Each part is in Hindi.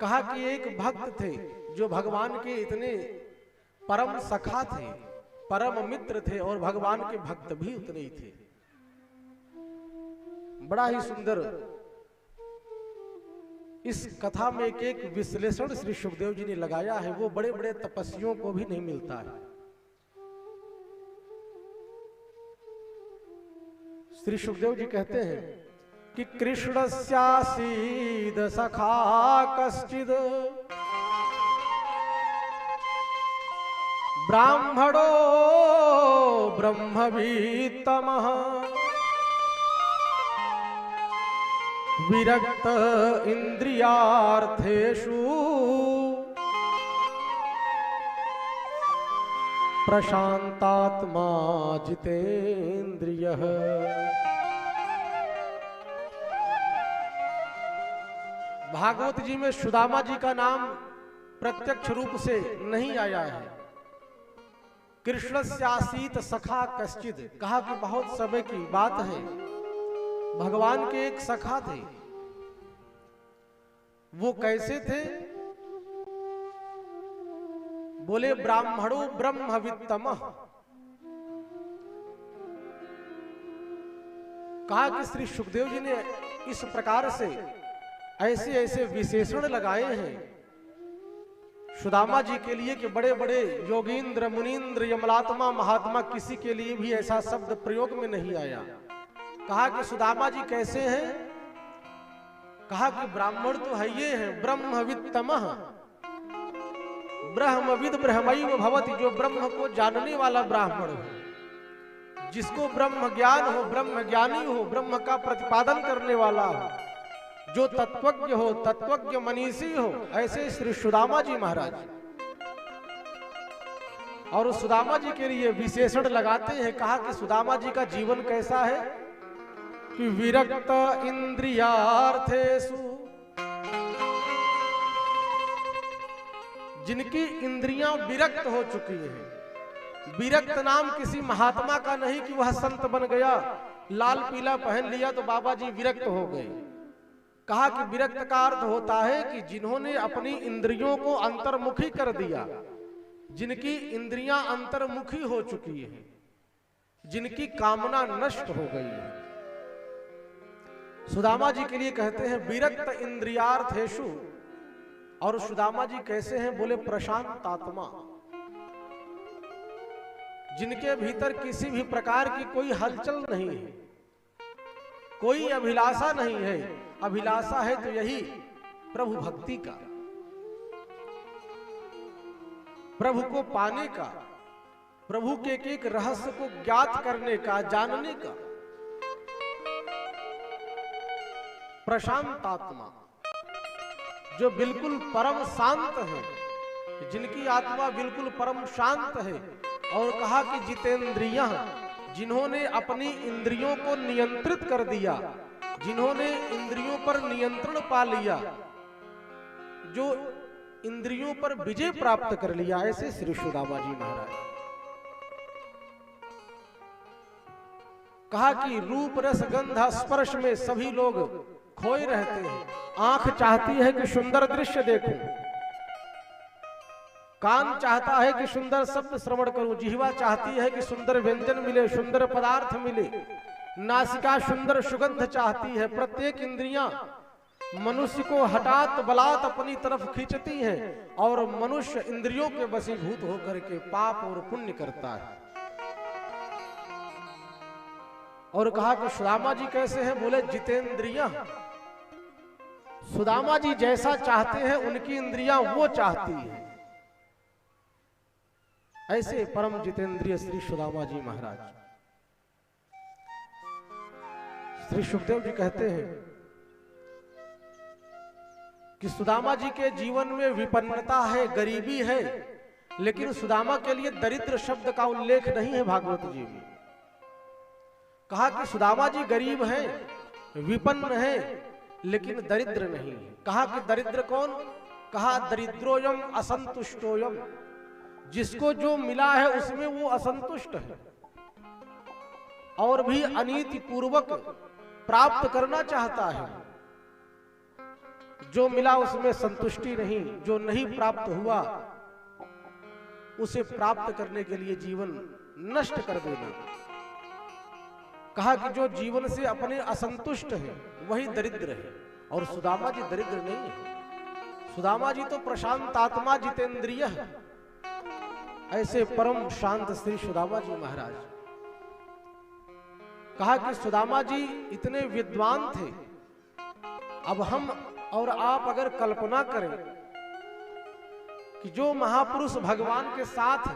कहा कि एक भक्त थे जो भगवान के इतने परम सखा थे, परम मित्र थे और भगवान के भक्त भी उतने ही थे। बड़ा ही सुंदर इस कथा में एक एक विश्लेषण श्री सुखदेव जी ने लगाया है, वो बड़े बड़े तपस्वियों को भी नहीं मिलता है। श्री सुखदेव जी कहते हैं कि कृष्णस्यासीद सखा कश्चिद ब्राह्मणो ब्रह्मवीतमः विरक्त इंद्रियार्थेषु प्रशांतात्मा जितेन्द्रियः। भागवत जी में सुदामा जी का नाम प्रत्यक्ष रूप से नहीं आया है। कृष्णस्यासीत सखा कश्चिद, कहा कि बहुत समय की बात है, भगवान के एक सखा थे। वो कैसे थे? बोले ब्राह्मणो ब्रह्मवित्तमः। कहा कि श्री सुखदेव जी ने इस प्रकार से ऐसे ऐसे विशेषण लगाए हैं सुदामा जी के लिए कि बड़े बड़े योगींद्र मुनींद्र यमलात्मा महात्मा किसी के लिए भी ऐसा शब्द प्रयोग में नहीं आया। कहा कि सुदामा जी कैसे हैं? कहा कि ब्राह्मण तो है ये हैं, ब्रह्मवित्तमः, ब्रह्मविद ब्रह्मैव भवति, जो ब्रह्म को जानने वाला ब्राह्मण हो, जिसको ब्रह्म ज्ञान हो, ब्रह्म ज्ञानी हो, ब्रह्म का प्रतिपादन करने वाला हो, जो तत्वज्ञ हो, तत्वज्ञ मनीषी हो, ऐसे श्री सुदामा जी महाराज। और उस सुदामा जी के लिए विशेषण लगाते हैं। कहा कि सुदामा जी का जीवन कैसा है कि विरक्त इंद्रियार्थेषु, जिनकी इंद्रियां विरक्त हो चुकी हैं। विरक्त नाम किसी महात्मा का नहीं कि वह संत बन गया, लाल पीला पहन लिया तो बाबा जी विरक्त हो गए। कहा कि विरक्त का अर्थ होता है कि जिन्होंने अपनी इंद्रियों को अंतर्मुखी कर दिया, जिनकी इंद्रियां अंतर्मुखी हो चुकी है, जिनकी कामना नष्ट हो गई है। सुदामा जी के लिए कहते हैं विरक्त इंद्रियार्थेषु। और सुदामा जी कैसे हैं? बोले प्रशांत आत्मा, जिनके भीतर किसी भी प्रकार की कोई हलचल नहीं है, कोई अभिलाषा नहीं है। अभिलाषा है तो यही प्रभु भक्ति का, प्रभु को पाने का, प्रभु के एक रहस्य को ज्ञात करने का, जानने का। प्रशांत आत्मा, जो बिल्कुल परम शांत है, जिनकी आत्मा बिल्कुल परम शांत है। और कहा कि जितेंद्रिय, जिन्होंने अपनी इंद्रियों को नियंत्रित कर दिया, जिन्होंने इंद्रियों पर नियंत्रण पा लिया, जो इंद्रियों पर विजय प्राप्त कर लिया, ऐसे श्री सुदामा जी महाराज। कहा कि रूप रस गंध स्पर्श में सभी लोग खोए रहते हैं। आंख चाहती है कि सुंदर दृश्य देखूं, कान चाहता है कि सुंदर शब्द श्रवण करूं, जिह्वा चाहती है कि सुंदर व्यंजन मिले, सुंदर पदार्थ मिले, नासिका सुंदर सुगंध चाहती है। प्रत्येक इंद्रियां मनुष्य को हठात बलात् अपनी तरफ खींचती हैं और मनुष्य इंद्रियों के वशीभूत होकर के पाप और पुण्य करता है। और कहा कि सुदामा जी कैसे हैं? बोले जितेंद्रिय। सुदामा जी जैसा चाहते हैं उनकी इंद्रियां वो चाहती है। ऐसे परम जितेंद्रिय श्री सुदामा जी महाराज। श्री सुखदेव जी कहते हैं कि सुदामा जी के जीवन में विपन्नता है, गरीबी है, लेकिन सुदामा के लिए दरिद्र शब्द का उल्लेख नहीं है भागवत जी में। कहा कि सुदामा जी गरीब हैं, विपन्न हैं, लेकिन दरिद्र नहीं है। कहा कि दरिद्र कौन? कहा दरिद्रोयम असंतुष्टोयम, जिसको जो मिला है उसमें वो असंतुष्ट है और भी अनीति पूर्वक प्राप्त करना चाहता है। जो मिला उसमें संतुष्टि नहीं, जो नहीं प्राप्त हुआ उसे प्राप्त करने के लिए जीवन नष्ट कर देना। कहा कि जो जीवन से अपने असंतुष्ट है वही दरिद्र है, और सुदामा जी दरिद्र नहीं है। सुदामा जी तो प्रशांत आत्मा जितेंद्रिय है। ऐसे परम शांत श्री सुदामा जी महाराज। कहा कि सुदामा जी इतने विद्वान थे। अब हम और आप अगर कल्पना करें कि जो महापुरुष भगवान के साथ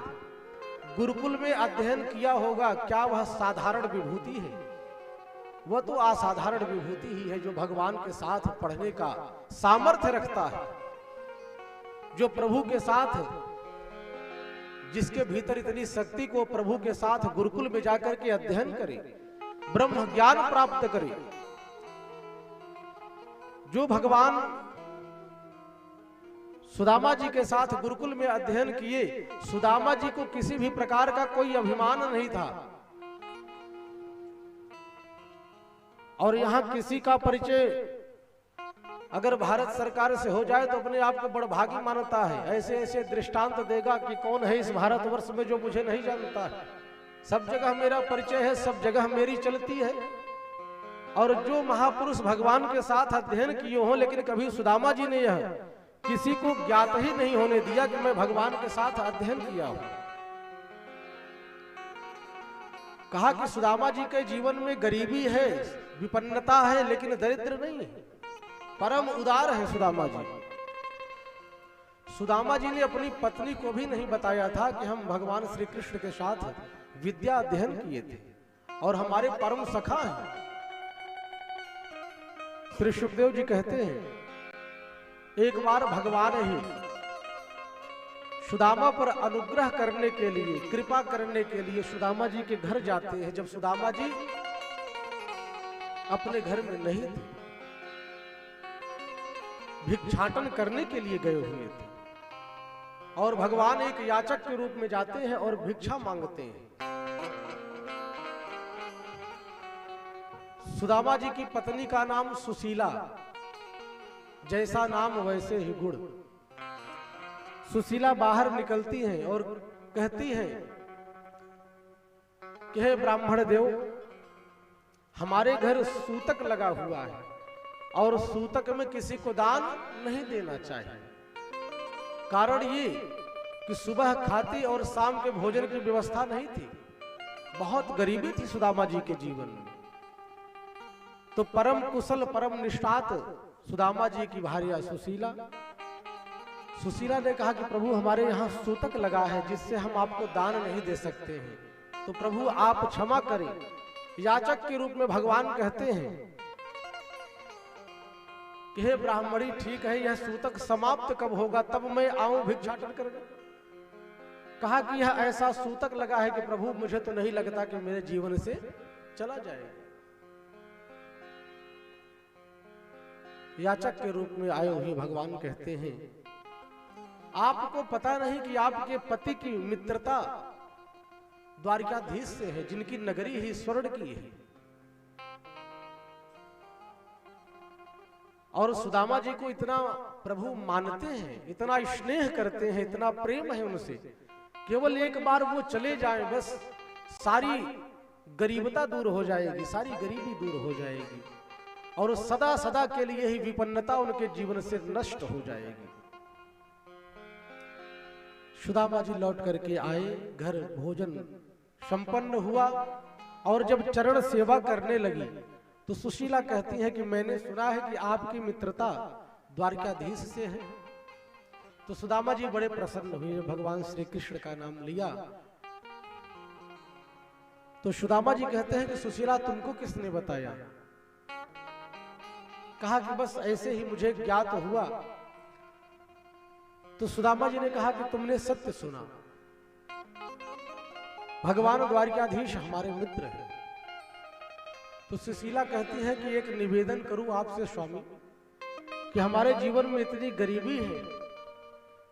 गुरुकुल में अध्ययन किया होगा, क्या वह साधारण विभूति है? वह तो असाधारण विभूति ही है, जो भगवान के साथ पढ़ने का सामर्थ्य रखता है, जो प्रभु के साथ, जिसके भीतर इतनी शक्ति को प्रभु के साथ गुरुकुल में जाकर के अध्ययन करे, ब्रह्म ज्ञान प्राप्त करे, जो भगवान सुदामा जी के साथ गुरुकुल में अध्ययन किए। सुदामा जी को किसी भी प्रकार का कोई अभिमान नहीं था, और यहां किसी का परिचय अगर भारत सरकार से हो जाए तो अपने आप को बड़ भागी मानता है। ऐसे ऐसे दृष्टांत देगा कि कौन है इस भारतवर्ष में जो मुझे नहीं जानता है, सब जगह मेरा परिचय है, सब जगह मेरी चलती है। और जो महापुरुष भगवान के साथ अध्ययन किए हों, लेकिन कभी सुदामा जी ने यह किसी को ज्ञात ही नहीं होने दिया कि मैं भगवान के साथ अध्ययन किया हूं। कहा कि सुदामा जी के जीवन में गरीबी है, विपन्नता है, लेकिन दरिद्र नहीं है, परम उदार है सुदामा जी। सुदामा जी ने अपनी पत्नी को भी नहीं बताया था कि हम भगवान श्री कृष्ण के साथ विद्या अध्ययन किए थे और हमारे परम सखा हैं। श्री सुखदेव जी कहते हैं, एक बार भगवान ही सुदामा पर अनुग्रह करने के लिए, कृपा करने के लिए सुदामा जी के घर जाते हैं। जब सुदामा जी अपने घर में नहीं थे, भिक्षाटन करने के लिए गए हुए थे, और भगवान एक याचक के रूप में जाते हैं और भिक्षा मांगते हैं। सुदामा जी की पत्नी का नाम सुशीला, जैसा नाम वैसे ही गुण। सुशीला बाहर निकलती हैं और कहती हैं कि हे ब्राह्मण देव, हमारे घर सूतक लगा हुआ है और सूतक में किसी को दान नहीं देना चाहिए। कारण ये कि सुबह खाती और शाम के भोजन की व्यवस्था नहीं थी, बहुत गरीबी थी सुदामा जी के जीवन में। तो परम कुशल परम निष्ठात सुदामा जी की भार्या सुशीला, सुशीला ने कहा कि प्रभु हमारे यहाँ सूतक लगा है जिससे हम आपको दान नहीं दे सकते हैं, तो प्रभु आप क्षमा करें। याचक के रूप में भगवान कहते हैं कि हे ब्राह्मणी, ठीक है, यह सूतक समाप्त कब होगा तब मैं आऊं भिक्षाटन करने। कहा कि यह ऐसा सूतक लगा है कि प्रभु मुझे तो नहीं लगता कि मेरे जीवन से चला जाएगा। याचक के रूप में आए हुए भगवान कहते हैं, आपको पता नहीं कि आपके पति की मित्रता द्वारिकाधीश से है, जिनकी नगरी ही स्वर्ण की है। और सुदामा जी को इतना प्रभु मानते हैं, इतना स्नेह करते हैं, इतना प्रेम है उनसे, केवल एक बार वो चले जाएं बस सारी गरीबता दूर हो जाएगी, सारी गरीबी दूर हो जाएगी, और सदा सदा के लिए ही विपन्नता उनके जीवन से नष्ट हो जाएगी। सुदामा जी लौट करके आए, घर भोजन संपन्न हुआ, और जब चरण सेवा करने लगी तो सुशीला कहती है कि मैंने सुना है कि आपकी मित्रता द्वारकाधीश से है। तो सुदामा जी बड़े प्रसन्न हुए, भगवान श्री कृष्ण का नाम लिया। तो सुदामा जी कहते हैं कि सुशीला तुमको किसने बताया? कहा कि बस ऐसे ही मुझे ज्ञात हुआ। तो सुदामा जी ने कहा कि तुमने सत्य सुना, भगवान द्वारकाधीश हमारे मित्र हैं। तो सुशीला कहती है कि एक निवेदन करूं आपसे स्वामी, कि हमारे जीवन में इतनी गरीबी है,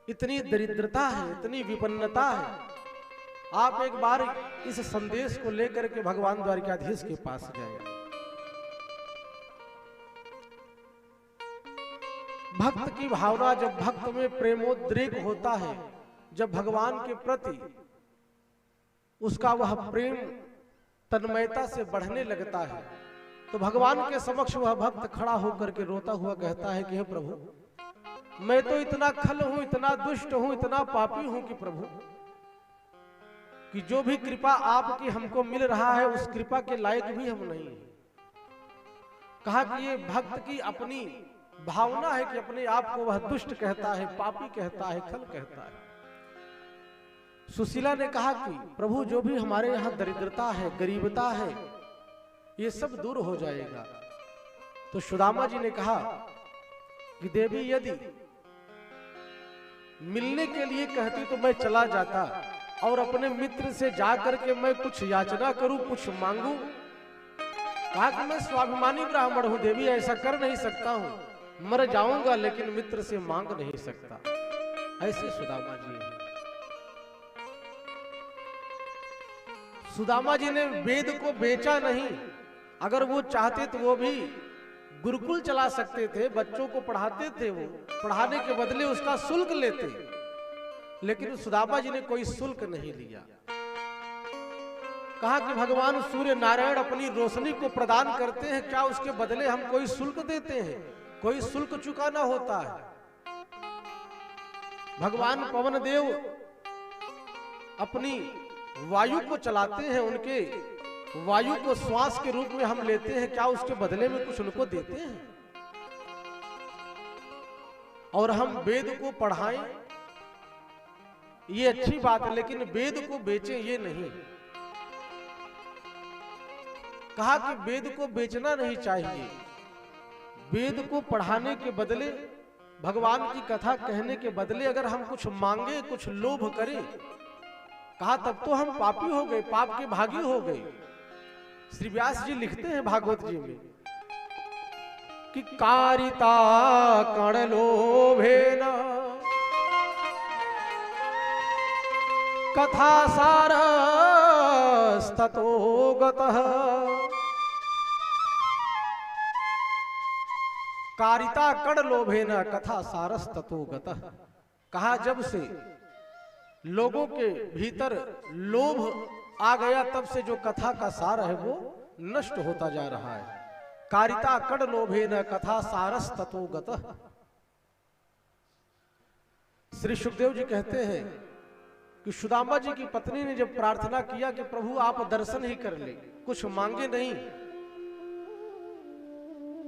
इतनी दरिद्रता है, इतनी विपन्नता है, आप एक बार इस संदेश को लेकर के भगवान द्वारकाधीश के पास जाएं। भक्त की भावना, जब भक्त में प्रेमोद्रेक होता है, जब भगवान के प्रति उसका वह प्रेम तन्मयता से बढ़ने लगता है, तो भगवान के समक्ष वह भक्त खड़ा होकर के रोता हुआ कहता है कि हे प्रभु, मैं तो इतना खल हूं, इतना दुष्ट हूं, इतना पापी हूं कि प्रभु, कि जो भी कृपा आपकी हमको मिल रहा है उस कृपा के लायक भी हम नहीं हैं। कहा कि ये भक्त की अपनी भावना है कि अपने आप को वह दुष्ट कहता है, पापी कहता है, खल कहता है। सुशीला ने कहा कि प्रभु, जो भी हमारे यहाँ दरिद्रता है, गरीबता है, ये सब दूर हो जाएगा। तो सुदामा जी ने कहा कि देवी, यदि मिलने के लिए कहती तो मैं चला जाता और अपने मित्र से जाकर के मैं कुछ याचना करूं, कुछ मांगू। कहा कि मैं स्वाभिमानी ब्राह्मण हूं देवी, ऐसा कर नहीं सकता हूं, मर जाऊंगा लेकिन मित्र से मांग नहीं सकता। ऐसे सुदामा जी हैं। सुदामा जी ने वेद को बेचा नहीं। अगर वो चाहते तो वो भी गुरुकुल चला सकते थे, बच्चों को पढ़ाते थे, वो पढ़ाने के बदले उसका शुल्क लेते, लेकिन सुदामा जी ने कोई शुल्क नहीं लिया। कहा कि भगवान सूर्य नारायण अपनी रोशनी को प्रदान करते हैं, क्या उसके बदले हम कोई शुल्क देते हैं? कोई शुल्क चुकाना होता है। भगवान पवन देव अपनी वायु को चलाते हैं, उनके वायु को श्वास के रूप में हम लेते हैं, क्या उसके बदले में कुछ उनको देते हैं? और हम वेद को पढ़ाएं, ये अच्छी बात है, लेकिन वेद को बेचें ये नहीं। कहा कि वेद को बेचना नहीं चाहिए, वेद को पढ़ाने के बदले, भगवान की कथा कहने के बदले अगर हम कुछ मांगे, कुछ लोभ करें, कहा तब तो हम पापी हो गए, पाप के भागी हो गए। श्री व्यास जी लिखते हैं भागवत जी में कि कारिता कण लोभेन कथा सारस्ततो गतः। कारिता कण लोभेन कथा सारस्ततो गतः। कहा जब से लोगों के भीतर लोभ आ गया, तब से जो कथा का सार है वो नष्ट होता जा रहा है। कारिता कण लोभेन कथा सारस्ततो गतः। श्री सुखदेव जी कहते हैं कि सुदामा जी की पत्नी ने जब प्रार्थना किया कि प्रभु आप दर्शन ही कर ले, कुछ मांगे नहीं,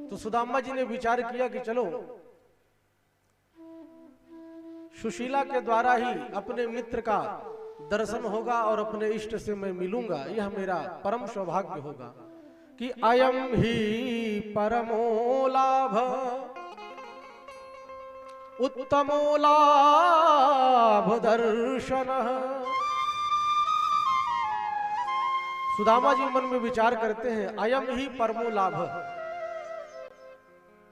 तो सुदामा जी ने विचार किया कि चलो सुशीला के द्वारा ही अपने मित्र का दर्शन होगा और अपने इष्ट से मैं मिलूंगा, यह मेरा परम सौभाग्य होगा। कि अयम ही परमो लाभ उत्तमो लाभ दर्शन। सुदामा जी मन में विचार करते हैं, अयम ही परमो लाभ,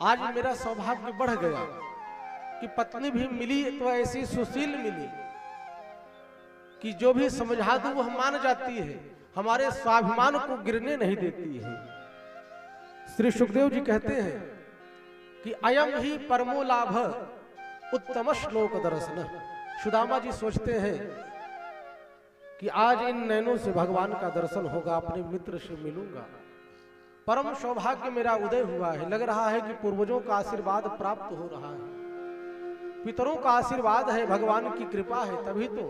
आज मेरा सौभाग्य बढ़ गया कि पत्नी भी मिली तो ऐसी सुशील मिली कि जो भी समझा दूं वह मान जाती है, हमारे स्वाभिमान को गिरने नहीं देती है। श्री सुखदेव जी कहते हैं कि अयम ही परमो लाभ उत्तम श्लोक दर्शन। सुदामा जी सोचते हैं कि आज इन नैनों से भगवान का दर्शन होगा, अपने मित्र से मिलूंगा, परम सौभाग्य मेरा उदय हुआ है। लग रहा है कि पूर्वजों का आशीर्वाद प्राप्त हो रहा है, पितरों का आशीर्वाद है, भगवान की कृपा है, तभी तो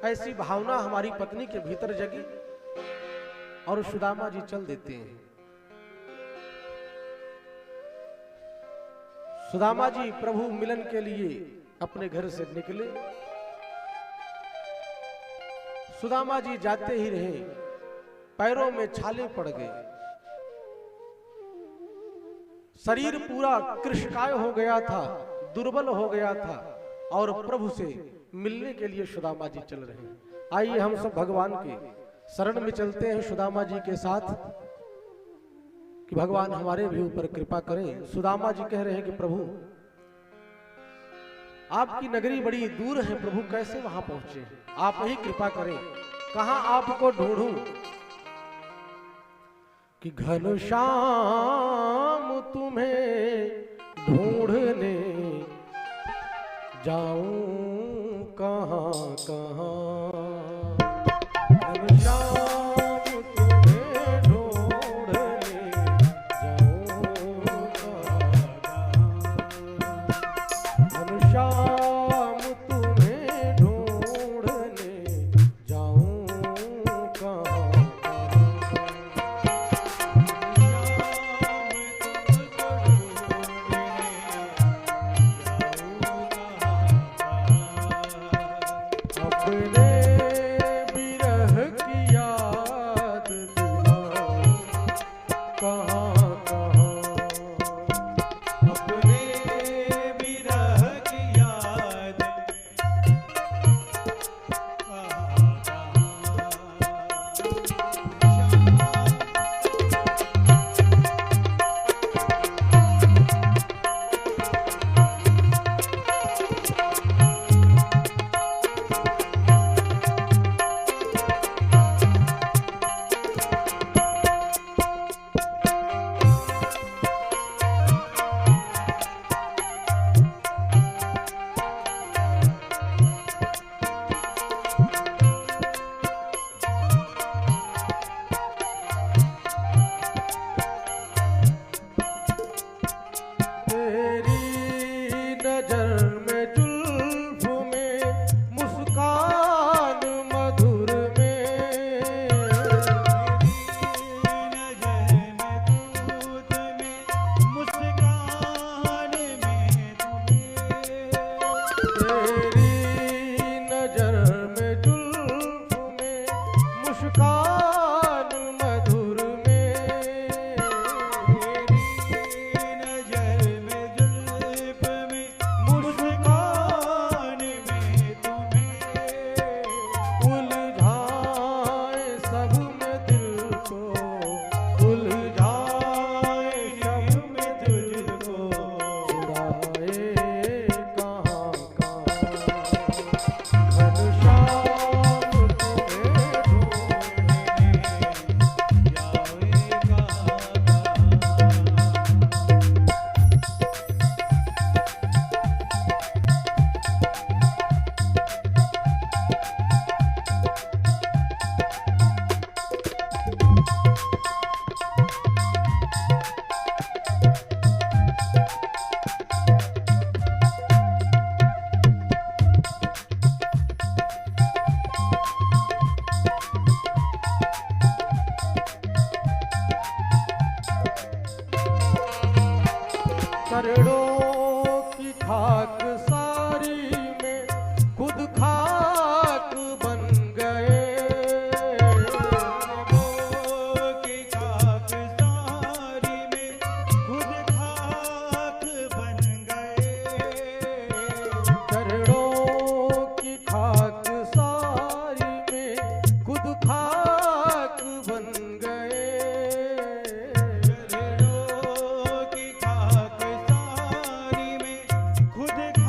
ऐसी भावना हमारी पत्नी के भीतर जगी। और सुदामा जी चल देते हैं। सुदामा जी प्रभु मिलन के लिए अपने घर से निकले। सुदामा जी जाते ही रहे, पैरों में छाले पड़ गए, शरीर पूरा कृशकाय हो गया था, दुर्बल हो गया था, और प्रभु से मिलने के लिए सुदामा जी चल रहे हैं। आइए हम सब भगवान के शरण में चलते हैं सुदामा जी के साथ, कि भगवान हमारे भी ऊपर कृपा करें। सुदामा जी कह रहे हैं कि प्रभु आपकी नगरी बड़ी दूर है, प्रभु कैसे वहां पहुंचे, आप ही कृपा करें, कहां आपको ढूंढूं। कि घनश्याम तुम्हें ढूंढने जाऊं कहाँ कहाँ घनश्याम तुम्हें ढूंढने जाऊं कहाँ घनश्याम तुम्हें ढूंढने जाऊं कहाँ अपने विरह की याद दिलाऊं कहाँ कहाँ अपने विरह की याद तेरी नजर में जुल्फ में मुस्कान मधुर में नजर में दूध में मुस्कान में तेरी नजर में जुल्फ में मुस्कान मधुर में नजर में जुल्फ में मुस्कान में तुम्हें उलझाए सब में दिल को उलझाए सब में तुझको उड़ाए कहाँ कहाँ घनश्याम तुम्हें करोड़ों की खाक सारी में खुद खाक बन गए की खाक सारी में खुद खाक बन गए करोड़ों की खाक सारी में खुद खाक बन गए की खाक सारी में खुद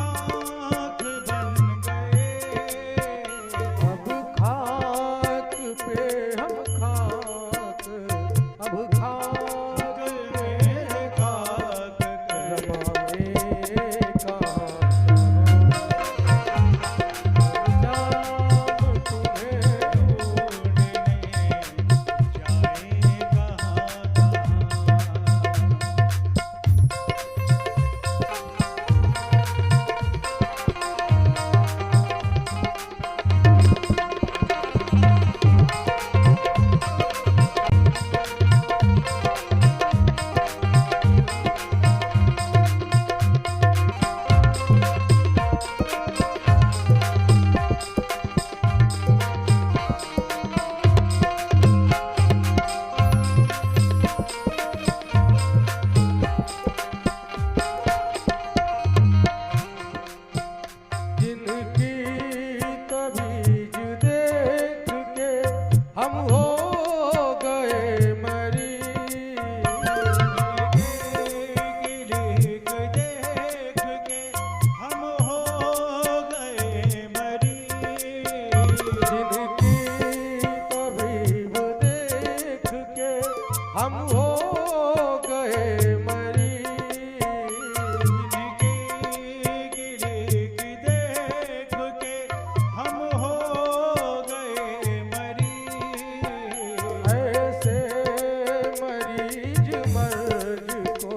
मरीज मर्ज को,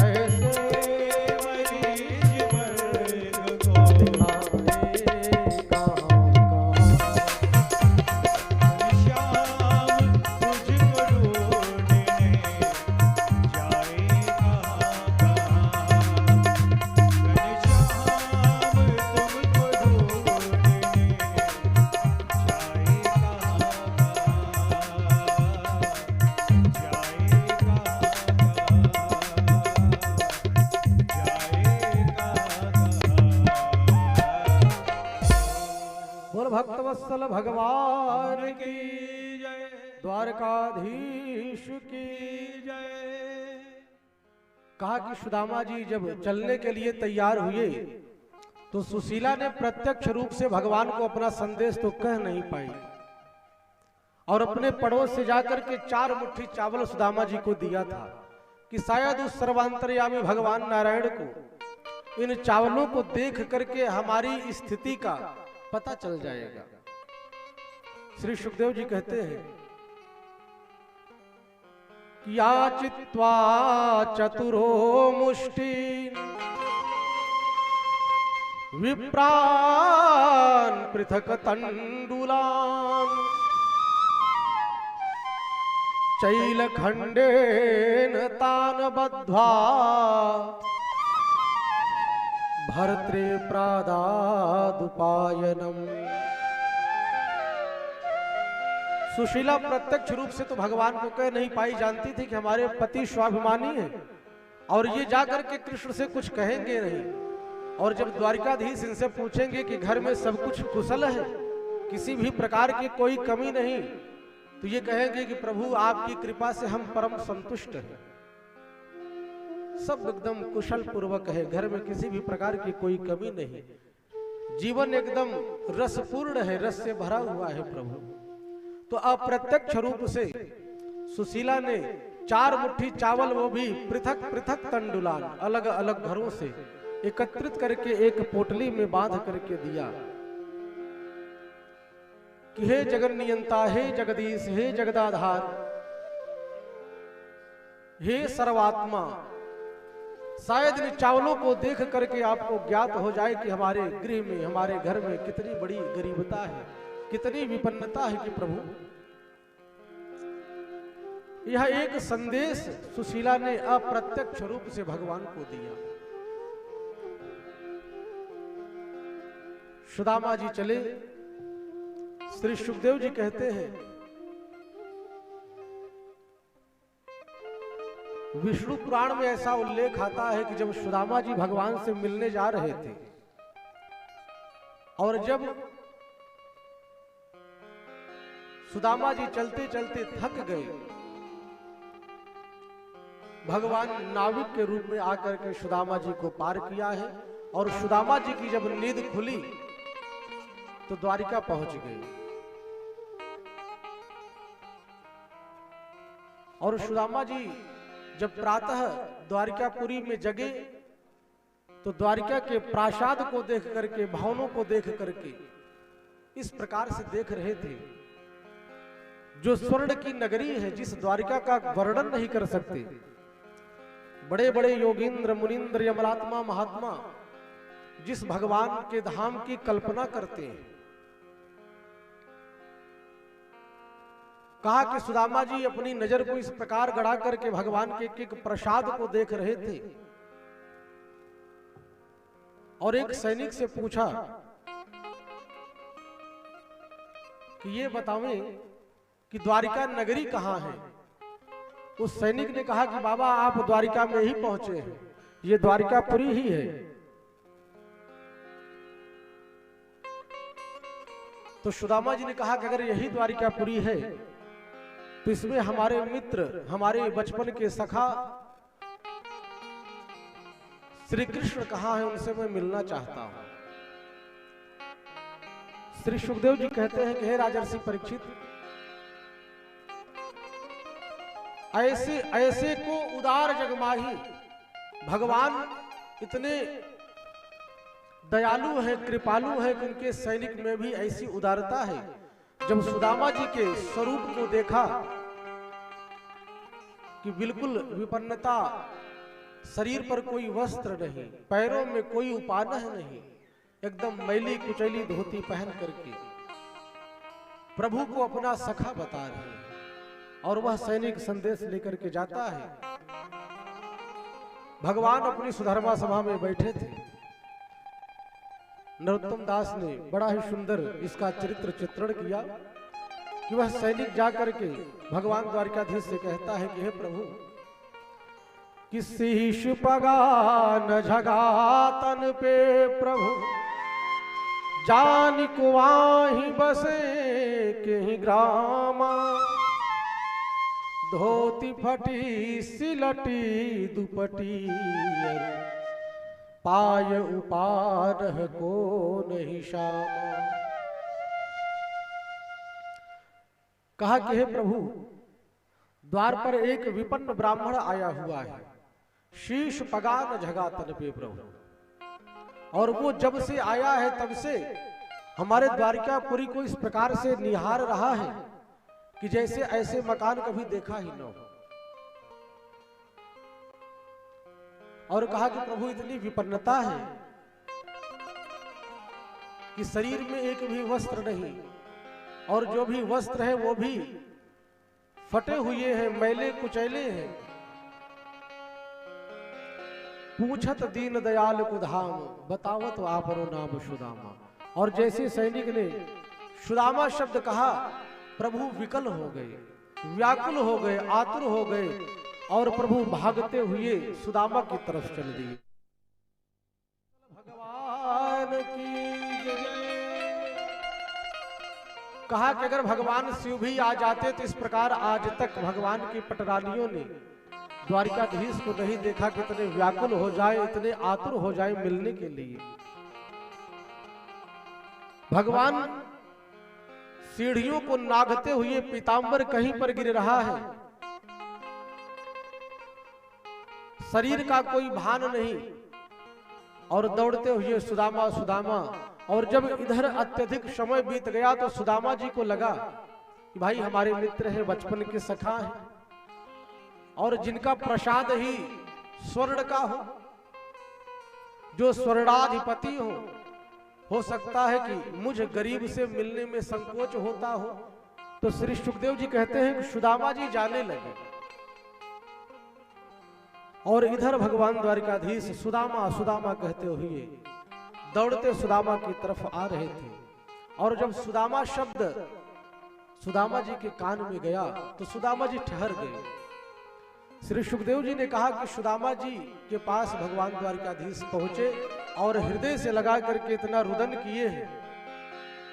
ऐसे मरीज वर्ग को दिखाए कहाँ कहाँ। श्याम तुझको ढूंढने जाए कहाँ कहाँ। घनश्याम तुमको ढूंढने जाए कहाँ बोल भक्तवत्सल भगवान की, की जय द्वारकाधीश की। जय। कहा कि सुदामा जी जब चलने के लिए तैयार हुए तो सुशीला ने प्रत्यक्ष रूप से भगवान को अपना संदेश तो कह नहीं पाई और अपने पड़ोस से जाकर के 4 मुट्ठी चावल सुदामा जी को दिया था कि शायद उस सर्वांतर्यामी भगवान नारायण को इन चावलों को देख करके हमारी स्थिति का पता चल जाएगा। श्री सुखदेव जी कहते हैं कि याचित्वा चतुरो मुष्टि विप्रान पृथक तंडुलान चैलखंडेन तान बद्ध्वा भर्त्रे प्रादादुपायनम। सुशीला प्रत्यक्ष रूप से तो भगवान को कह नहीं पाई, जानती थी कि हमारे पति स्वाभिमानी हैं और ये जाकर के कृष्ण से कुछ कहेंगे नहीं। और जब द्वारिकाधीश इनसे पूछेंगे कि घर में सब कुछ कुशल है, किसी भी प्रकार की कोई कमी नहीं, तो ये कहेंगे कि प्रभु आपकी कृपा से हम परम संतुष्ट हैं, सब एकदम कुशल पूर्वक है, घर में किसी भी प्रकार की कोई कमी नहीं, जीवन एकदम रसपूर्ण है, रस से भरा हुआ है प्रभु। तो अप्रत्यक्ष रूप से सुशीला ने 4 मुट्ठी चावल, वो भी पृथक पृथक तंडुलान, अलग अलग घरों से एकत्रित करके एक पोटली में बांध करके दिया कि हे जगन्नियंता, हे जगदीश, हे जगदाधार, हे सर्वात्मा, शायद इन चावलों को देख करके आपको ज्ञात हो जाए कि हमारे गृह में, हमारे घर में कितनी बड़ी गरीबता है, कितनी विपन्नता है कि प्रभु। यह एक संदेश सुशीला ने अप्रत्यक्ष रूप से भगवान को दिया। सुदामा जी चले। श्री सुखदेव जी कहते हैं विष्णु पुराण में ऐसा उल्लेख आता है कि जब सुदामा जी भगवान से मिलने जा रहे थे और जब सुदामा जी चलते चलते थक गए, भगवान नाविक के रूप में आकर के सुदामा जी को पार किया है और सुदामा जी की जब नींद खुली तो द्वारिका पहुंच गए। और सुदामा जी जब प्रातः द्वारिकापुरी में जगे तो द्वारिका के प्रासाद को देख करके, भवनों को देख करके इस प्रकार से देख रहे थे, जो स्वर्ण की नगरी है, जिस द्वारिका का वर्णन नहीं कर सकते। बड़े बड़े योगींद्र, मुनींद्र, यमलात्मा, महात्मा जिस भगवान के धाम की कल्पना करते हैं। कहा कि सुदामा जी अपनी नजर को इस प्रकार गड़ा करके भगवान के एक प्रसाद को देख रहे थे और एक सैनिक से पूछा कि ये बतावें कि द्वारिका नगरी कहां है। उस सैनिक ने कहा कि बाबा आप द्वारिका में ही पहुंचे हैं, ये द्वारिकापुरी ही है। तो सुदामा जी ने कहा कि अगर यही द्वारिकापुरी है तो इसमें हमारे मित्र, हमारे बचपन के सखा श्री कृष्ण कहां है, उनसे मैं मिलना चाहता हूं। श्री सुखदेव जी कहते हैं कि हे राजर्षि परीक्षित, ऐसे ऐसे को उदार जगमाही, भगवान इतने दयालु है, कृपालु है कि उनके सैनिक में भी ऐसी उदारता है। जब सुदामा जी के स्वरूप को देखा कि बिल्कुल विपन्नता, शरीर पर कोई वस्त्र नहीं, पैरों में कोई उपानह नहीं, एकदम मैली कुचैली धोती पहन करके प्रभु को अपना सखा बता रहे हैं। और वह सैनिक संदेश लेकर के जाता है। भगवान अपनी सुधर्मा सभा में बैठे थे। नरोत्तम दास ने बड़ा ही सुंदर इसका चरित्र चित्रण किया कि वह सैनिक जाकर के भगवान द्वारकाधीश से कहता है कि हे प्रभु, कि शीश पगान झगातन पे प्रभु, जान कुआही बसे के ग्रामा, धोती फटी सिलटी दुपटी, पाय उपारह को नहीं श्यामा। कहा कि हे प्रभु, द्वार पर एक विपन्न ब्राह्मण आया हुआ है, शीश पगान झगातन पे प्रभु, और वो जब से आया है तब से हमारे द्वारकापुरी को इस प्रकार से निहार रहा है कि जैसे ऐसे मकान कभी देखा ही न हो। और कहा कि प्रभु, इतनी विपन्नता है कि शरीर में एक भी वस्त्र नहीं, और जो भी वस्त्र है वो भी फटे हुए हैं, मैले कुचैले हैं। पूछत दीन दयाल को धाम, बतावत आपरो नाम सुदामा। और जैसे सैनिक ने सुदामा शब्द कहा, प्रभु विकल हो गए, व्याकुल हो गए, आतुर हो गए, और प्रभु भागते हुए सुदामा की तरफ चल दिए। भगवान की जय। कहा कि अगर भगवान शिव भी आ जाते तो इस प्रकार आज तक भगवान की पटरानियों ने द्वारकाधीश को नहीं देखा कि इतने व्याकुल हो जाए, इतने आतुर हो जाए मिलने के लिए। भगवान सीढ़ियों को नागते हुए पीतांबर कहीं पर गिर रहा है, शरीर का कोई भान नहीं, और दौड़ते हुए सुदामा सुदामा। और जब इधर अत्यधिक समय बीत गया तो सुदामा जी को लगा कि भाई हमारे मित्र हैं, बचपन के सखा हैं, और जिनका प्रसाद ही स्वर्ण का हो, जो स्वर्णाधिपति हो सकता है कि मुझ गरीब से मिलने में संकोच होता हो। तो श्री सुखदेव जी कहते हैं कि सुदामा जी जाने लगे, और इधर भगवान द्वारकाधीश सुदामा सुदामा कहते हुए दौड़ते सुदामा की तरफ आ रहे थे। और जब सुदामा शब्द सुदामा जी के कान में गया तो सुदामा जी ठहर गए। श्री सुखदेव जी ने कहा कि सुदामा जी के पास भगवान द्वारकाधीश पहुंचे और हृदय से लगा करके इतना रुदन किए हैं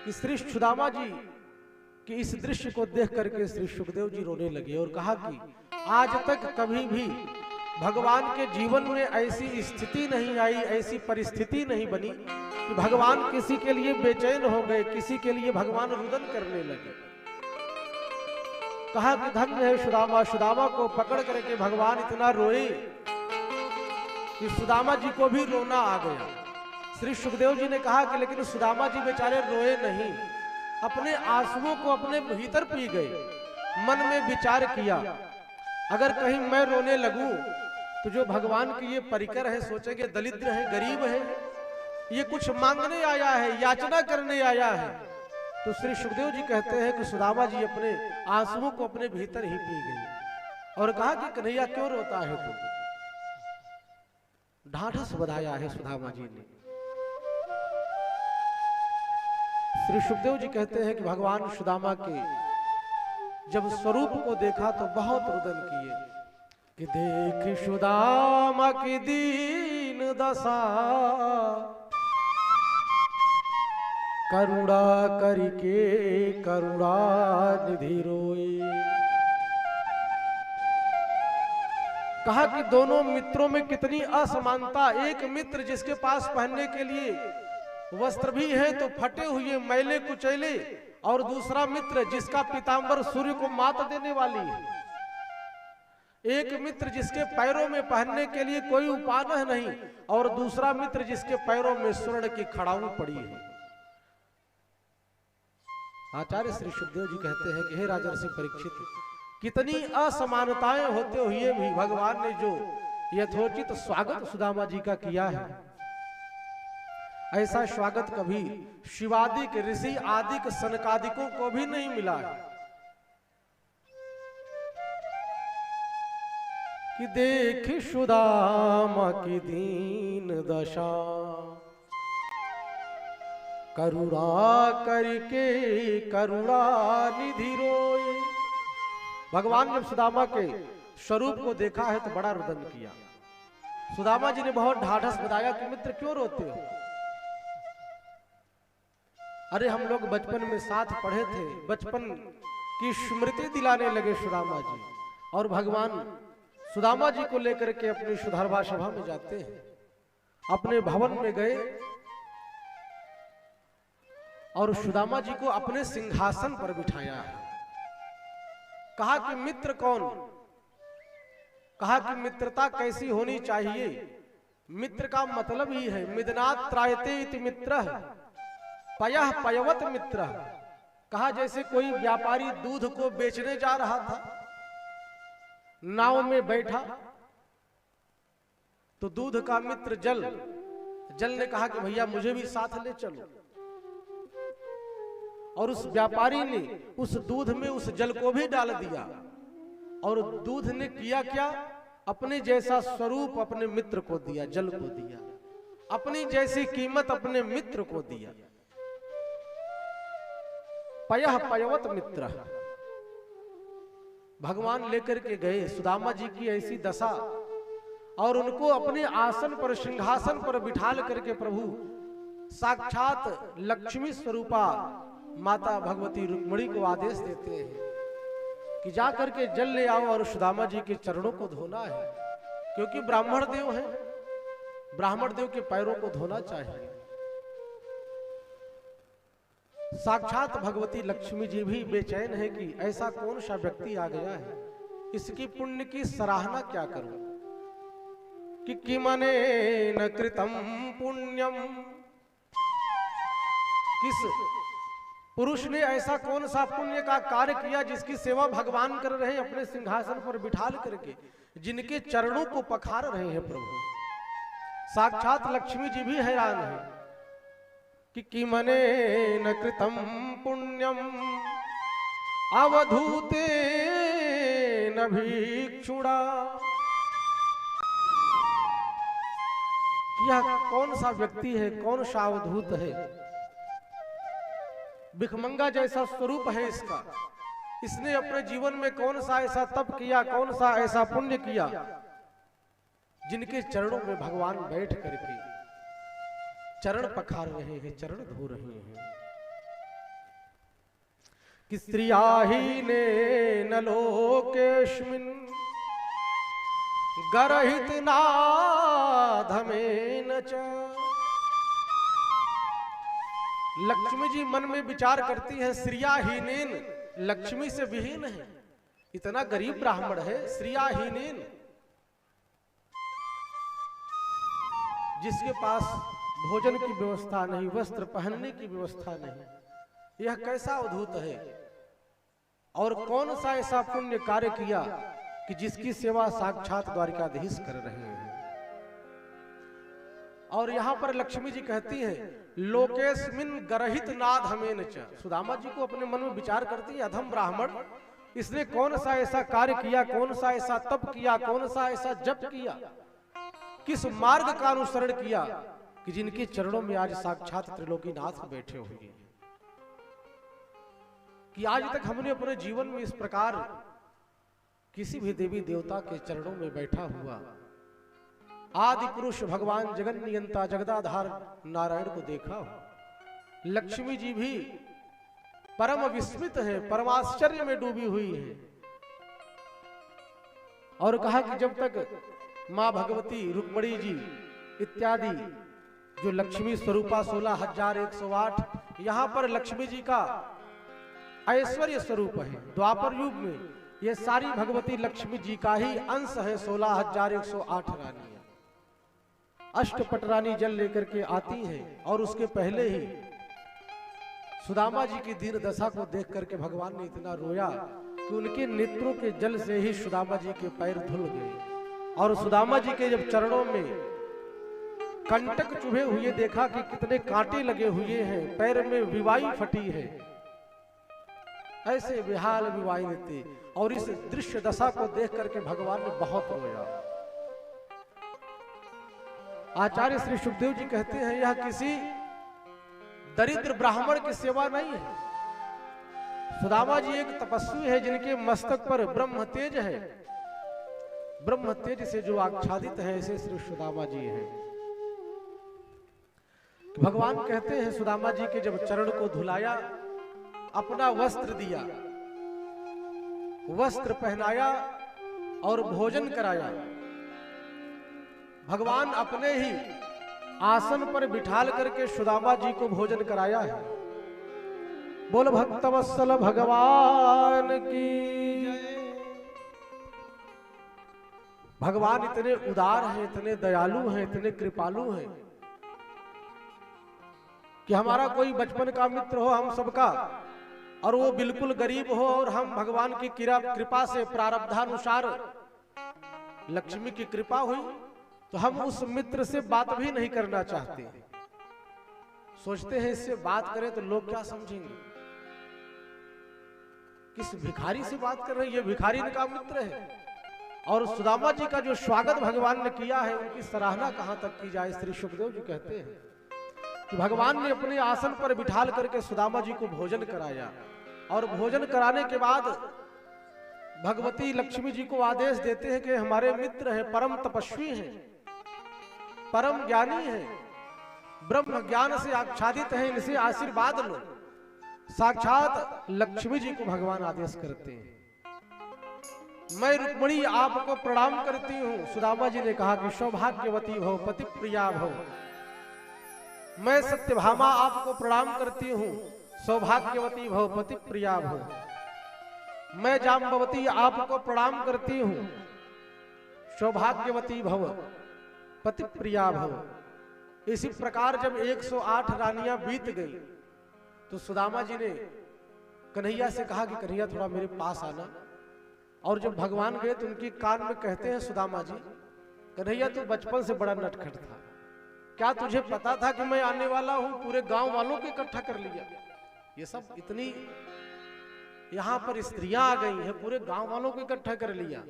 कि श्री सुदामा जी के इस दृश्य को देख करके श्री सुखदेव जी रोने लगे और कहा कि आज तक कभी भी भगवान के जीवन में ऐसी स्थिति नहीं आई, ऐसी परिस्थिति नहीं बनी कि भगवान किसी के लिए बेचैन हो गए, किसी के लिए भगवान रुदन करने लगे। कहा कि धन्य है सुदामा। सुदामा को पकड़ करके भगवान इतना रोए कि सुदामा जी को भी रोना आ गया। श्री सुखदेव जी ने कहा कि लेकिन सुदामा जी बेचारे रोए नहीं, अपने आंसुओं को अपने भीतर पी गए। मन में विचार किया, अगर कहीं मैं रोने लगूं तो जो भगवान की ये परिकर है सोचेंगे दरिद्र है, गरीब है, ये कुछ मांगने आया है, याचना करने आया है। तो श्री सुखदेव जी कहते हैं कि सुदामा जी अपने आंसुओं को अपने भीतर ही पी गई और कहा कि कन्हैया क्यों रोता है तू? ढाढ़स बधाया है सुदामा जी ने। श्री सुखदेव जी कहते हैं कि भगवान सुदामा के जब स्वरूप को देखा तो बहुत रुदन किए कि देख सुदामा की दीन दशा, करुणा करके करुणा निधि रोए। कहा कि दोनों मित्रों में कितनी असमानता। एक मित्र जिसके पास पहनने के लिए वस्त्र भी है तो फटे हुए मैले कुचैले, और दूसरा मित्र जिसका पीतांबर सूर्य को मात देने वाली है। एक मित्र जिसके पैरों में पहनने के लिए कोई उपानह नहीं, और दूसरा मित्र जिसके पैरों में स्वर्ण की खड़ाऊ पड़ी है। आचार्य श्री सुखदेव जी कहते हैं कि हे राजर्षि परीक्षित, कितनी असमानताएं होते हुए भी भगवान ने जो यथोचित स्वागत सुदामा जी का किया है, ऐसा स्वागत कभी शिवादिक ऋषि आदिक सनकादिकों को भी नहीं मिला है। कि देख सुदामा की दीन दशा, करुणा करके करुणा निधि रोए। भगवान ने सुदामा के स्वरूप को देखा है तो बड़ा रुदन किया। सुदामा जी ने बहुत ढाढ़स बताया कि मित्र क्यों रोते हो? अरे हम लोग बचपन में साथ पढ़े थे, बचपन की स्मृति दिलाने लगे सुदामा जी। और भगवान सुदामा जी को लेकर के अपनी सुधर्भा सभा में जाते हैं, अपने भवन में गए और सुदामा जी को अपने सिंहासन पर बिठाया है। कहा कि मित्र कौन? कहा कि मित्रता कैसी होनी चाहिए? मित्र का मतलब ही है मिदनात् त्रायते इति मित्रः पयः पयवत मित्रः। कहा जैसे कोई व्यापारी दूध को बेचने जा रहा था, नाव में बैठा तो दूध का मित्र जल ने कहा कि भैया मुझे भी साथ ले चलो। और उस व्यापारी ने उस दूध में उस जल को भी डाल दिया। और दूध ने किया क्या? अपने जैसा स्वरूप अपने मित्र को दिया, जल को दिया। अपनी जैसी कीमत अपने मित्र को दिया। पयः पयवत मित्र। भगवान लेकर के गए सुदामा जी की ऐसी दशा, और उनको अपने आसन पर सिंहासन पर बिठाल करके प्रभु साक्षात लक्ष्मी स्वरूपा माता भगवती रुक्मिणी को आदेश देते हैं कि जा करके जल ले आओ और सुदामा जी के चरणों को धोना है, क्योंकि ब्राह्मण देव है, ब्राह्मण देव के पैरों को धोना चाहिए। साक्षात भगवती लक्ष्मी जी भी बेचैन है कि ऐसा कौन सा व्यक्ति आ गया है, इसकी पुण्य की सराहना क्या करूं। कि किमने न कृतम पुण्यम, किस पुरुष ने ऐसा कौन सा पुण्य का कार्य किया जिसकी सेवा भगवान कर रहे हैं अपने सिंहासन पर बिठाल करके, जिनके चरणों को पखार रहे हैं प्रभु। साक्षात लक्ष्मी जी भी हैरान है कि किमने न कृतम पुण्यम अवधूते न भिक्षुड़ा। यह कौन सा व्यक्ति है, कौन सा अवधूत है? भिखमंगा जैसा स्वरूप है इसका। इसने अपने जीवन में कौन सा ऐसा तप किया, कौन सा ऐसा पुण्य किया, जिनके चरणों में भगवान बैठ करके चरण पखार रहे हैं, चरण धो रहे हैं। कि स्त्रियाहीने न लोकेस्मिन् गरहित नाधमेन च। लक्ष्मी जी मन में विचार करती है, श्रियाहीनेन, लक्ष्मी से विहीन है, इतना गरीब ब्राह्मण है। श्रियाहीनेन, जिसके पास भोजन की व्यवस्था नहीं, वस्त्र पहनने की व्यवस्था नहीं, यह कैसा अवधूत है। और कौन सा ऐसा पुण्य कार्य किया कि जिसकी सेवा साक्षात द्वारिकाधीश कर रहे हैं। और यहां पर लक्ष्मी जी कहती हैं, लोकेस्मिन् गरहित नाधमेन च। सुदामा जी को अपने मन में विचार करती है, अधम ब्राह्मण, इसने कौन सा ऐसा कार्य किया, कौन सा ऐसा तप किया, कौन सा ऐसा जप किया, किस मार्ग का अनुसरण किया कि जिनके चरणों में आज साक्षात त्रिलोकीनाथ बैठे हुए हैं। कि आज तक हमने अपने जीवन में इस प्रकार किसी भी देवी देवता के चरणों में बैठा हुआ आदि पुरुष भगवान जगन नियंता जगदाधार नारायण को देखा हो। लक्ष्मी जी भी परम विस्मित है, परमाश्चर्य में डूबी हुई है। और कहा कि जब तक मां भगवती रुक्मिणी जी इत्यादि जो लक्ष्मी स्वरूपा 16,108, यहां पर लक्ष्मी जी का ऐश्वर्य स्वरूप है। द्वापर युग में ये सारी भगवती लक्ष्मी जी का ही अंश है। 16,108 रानियां अष्टपट रानी जल लेकर के आती है। और उसके पहले ही सुदामा जी की दीन दशा को देख करके भगवान ने इतना रोया कि उनके नेत्रों के जल से ही सुदामा जी के पैर धुल गए और सुदामा जी के जब चरणों में कंटक चुभे हुए देखा कि कितने कांटे लगे हुए हैं, पैर में विवाई फटी है, ऐसे बेहाल विवाई थे। और इस दृश्य दशा को देख करके भगवान ने बहुत रोया। आचार्य श्री सुखदेव जी कहते हैं यह किसी दरिद्र ब्राह्मण की सेवा नहीं है। सुदामा जी एक तपस्वी है जिनके मस्तक पर ब्रह्म तेज है, ब्रह्म तेज से जो आच्छादित है ऐसे श्री सुदामा जी हैं। भगवान कहते हैं सुदामा जी के जब चरण को धुलाया, अपना वस्त्र दिया, वस्त्र पहनाया और भोजन कराया। भगवान अपने ही आसन पर बिठाल करके सुदामा जी को भोजन कराया है। बोल भक्तवत्सल भगवान की जय। भगवान इतने उदार हैं, इतने दयालु हैं, इतने कृपालु हैं कि हमारा कोई बचपन का मित्र हो हम सबका और वो बिल्कुल गरीब हो और हम भगवान की कृपा से प्रारब्धानुसार लक्ष्मी की कृपा हुई तो हम उस मित्र से बात भी नहीं करना चाहते, सोचते हैं इससे बात करें तो लोग क्या समझेंगे, किस भिखारी से बात कर रहे हैं, ये भिखारी का मित्र है। और सुदामा जी का जो स्वागत भगवान ने किया है उनकी सराहना कहां तक की जाए। श्री सुखदेव जी कहते हैं कि भगवान ने अपने आसन पर बिठाल करके सुदामा जी को भोजन कराया और भोजन कराने के बाद भगवती लक्ष्मी जी को आदेश देते हैं कि हमारे मित्र हैं, परम तपस्वी हैं, परम ज्ञानी हैं, ब्रह्म ज्ञान से आच्छादित हैं, इनसे आशीर्वाद लो। साक्षात लक्ष्मी जी को भगवान आदेश करते हैं, मैं रुक्मिणी आपको प्रणाम करती हूँ। सुदामा जी ने कहा कि सौभाग्यवती भव, पति प्रिया भव। मैं सत्यभामा आपको प्रणाम करती हूँ, सौभाग्यवती भव, पति प्रिया भव। मैं जाम्बवती आपको प्रणाम करती हूँ, सौभाग्यवती भव, पति प्रिया भव। इसी प्रकार जब 108 रानियां बीत गई तो सुदामा जी ने कन्हैया से कहा कि कन्हैया थोड़ा मेरे पास आना। और जब भगवान गए तो उनके कान में कहते हैं सुदामा जी, कन्हैया तू बचपन से बड़ा नटखट था, क्या तुझे पता था कि मैं आने वाला हूं? पूरे गांव वालों को इकट्ठा कर लिया, ये सब इतनी यहां पर स्त्रियां आ गई हैं, पूरे गांव वालों को इकट्ठा कर लिया।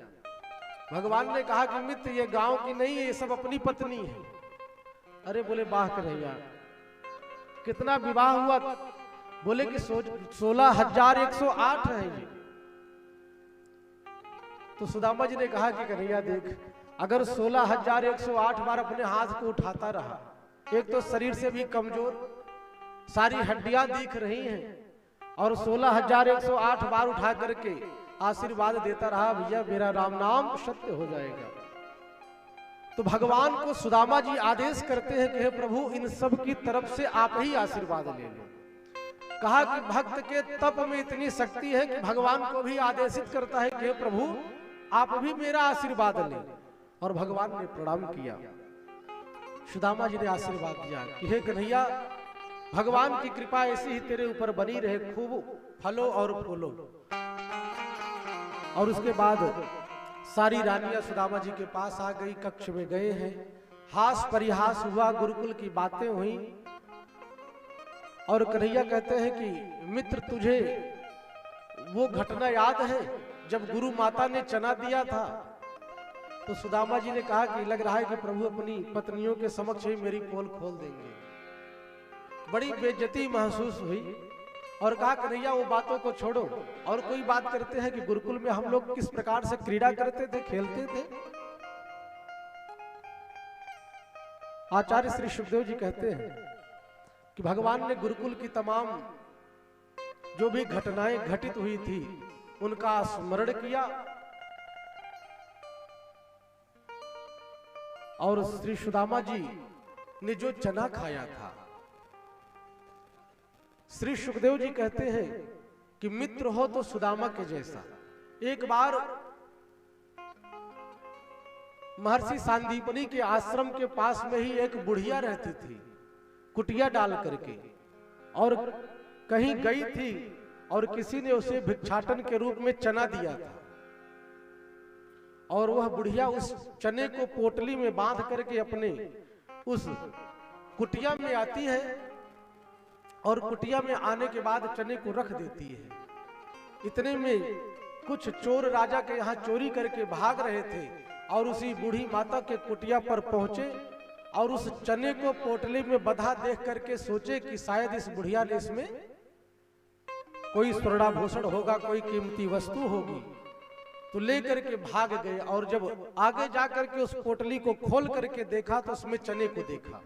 भगवान ने कहा कि मित्र ये गांव की नहीं है, ये सब अपनी पत्नी है। अरे बोले वाह कन्हैया, कितना विवाह हुआ? बोले कि 16,108 है ये। तो सुदामा जी ने कहा कि कन्हैया देख, अगर 16,108 बार अपने हाथ को उठाता रहा, एक तो शरीर से भी कमजोर, सारी हड्डियां दिख रही हैं, और 16,108 बार उठा करके आशीर्वाद देता रहा, भैया मेरा राम नाम सत्य हो जाएगा। तो भगवान को सुदामा जी आदेश करते हैं कि हे प्रभु इन सब की तरफ से आप ही आशीर्वाद ले लो। कहा कि भक्त के तप में इतनी शक्ति है कि भगवान को भी आदेशित करता है कि हे प्रभु आप भी मेरा आशीर्वाद लें। और भगवान ने प्रणाम किया, सुदामा जी ने आशीर्वाद दिया कि हे कन्हैया भगवान की कृपा ऐसी ही तेरे ऊपर बनी रहे, खूब फलो और फूलो। और उसके बाद सारी रानियां सुदामा जी के पास आ गई, कक्ष में गए हैं, हास परिहास हुआ, गुरुकुल की बातें हुई। और कन्हैया कहते हैं कि मित्र तुझे वो घटना याद है जब गुरु माता ने चना दिया था? तो सुदामा जी ने कहा कि लग रहा है कि प्रभु अपनी पत्नियों के समक्ष ही मेरी पोल खोल देंगे। बड़ी बेइज्जती महसूस हुई और कहा कन्हैया वो बातों को छोड़ो और कोई बात करते हैं कि गुरुकुल में हम लोग किस प्रकार से क्रीड़ा करते थे, खेलते थे। आचार्य श्री सुखदेव जी कहते हैं कि भगवान ने गुरुकुल की तमाम जो भी घटनाएं घटित हुई थी उनका स्मरण किया और श्री सुदामा जी ने जो चना खाया था, श्री सुखदेव जी कहते हैं कि मित्र हो तो सुदामा के जैसा। एक बार महर्षि सांदीपनी के आश्रम के पास में ही एक बुढ़िया रहती थी, कुटिया डाल करके, और कहीं गई थी और किसी ने उसे भिक्षाटन के रूप में चना दिया था, और वह बुढ़िया उस चने को पोटली में बांध करके अपने उस कुटिया में आती है, और कुटिया में आने के बाद चने को रख देती है। इतने में कुछ चोर राजा के यहाँ चोरी करके भाग रहे थे, और उसी बूढ़ी माता के कुटिया पर पहुंचे, और उस चने को पोटली में बंधा देख करके सोचे कि शायद इस बुढ़िया ने इसमें कोई स्वर्णाभूषण होगा, कोई कीमती वस्तु होगी, तो लेकर के भाग गए। और जब आगे जाकर के उस पोटली को खोल करके देखा तो उसमें चने को देखा,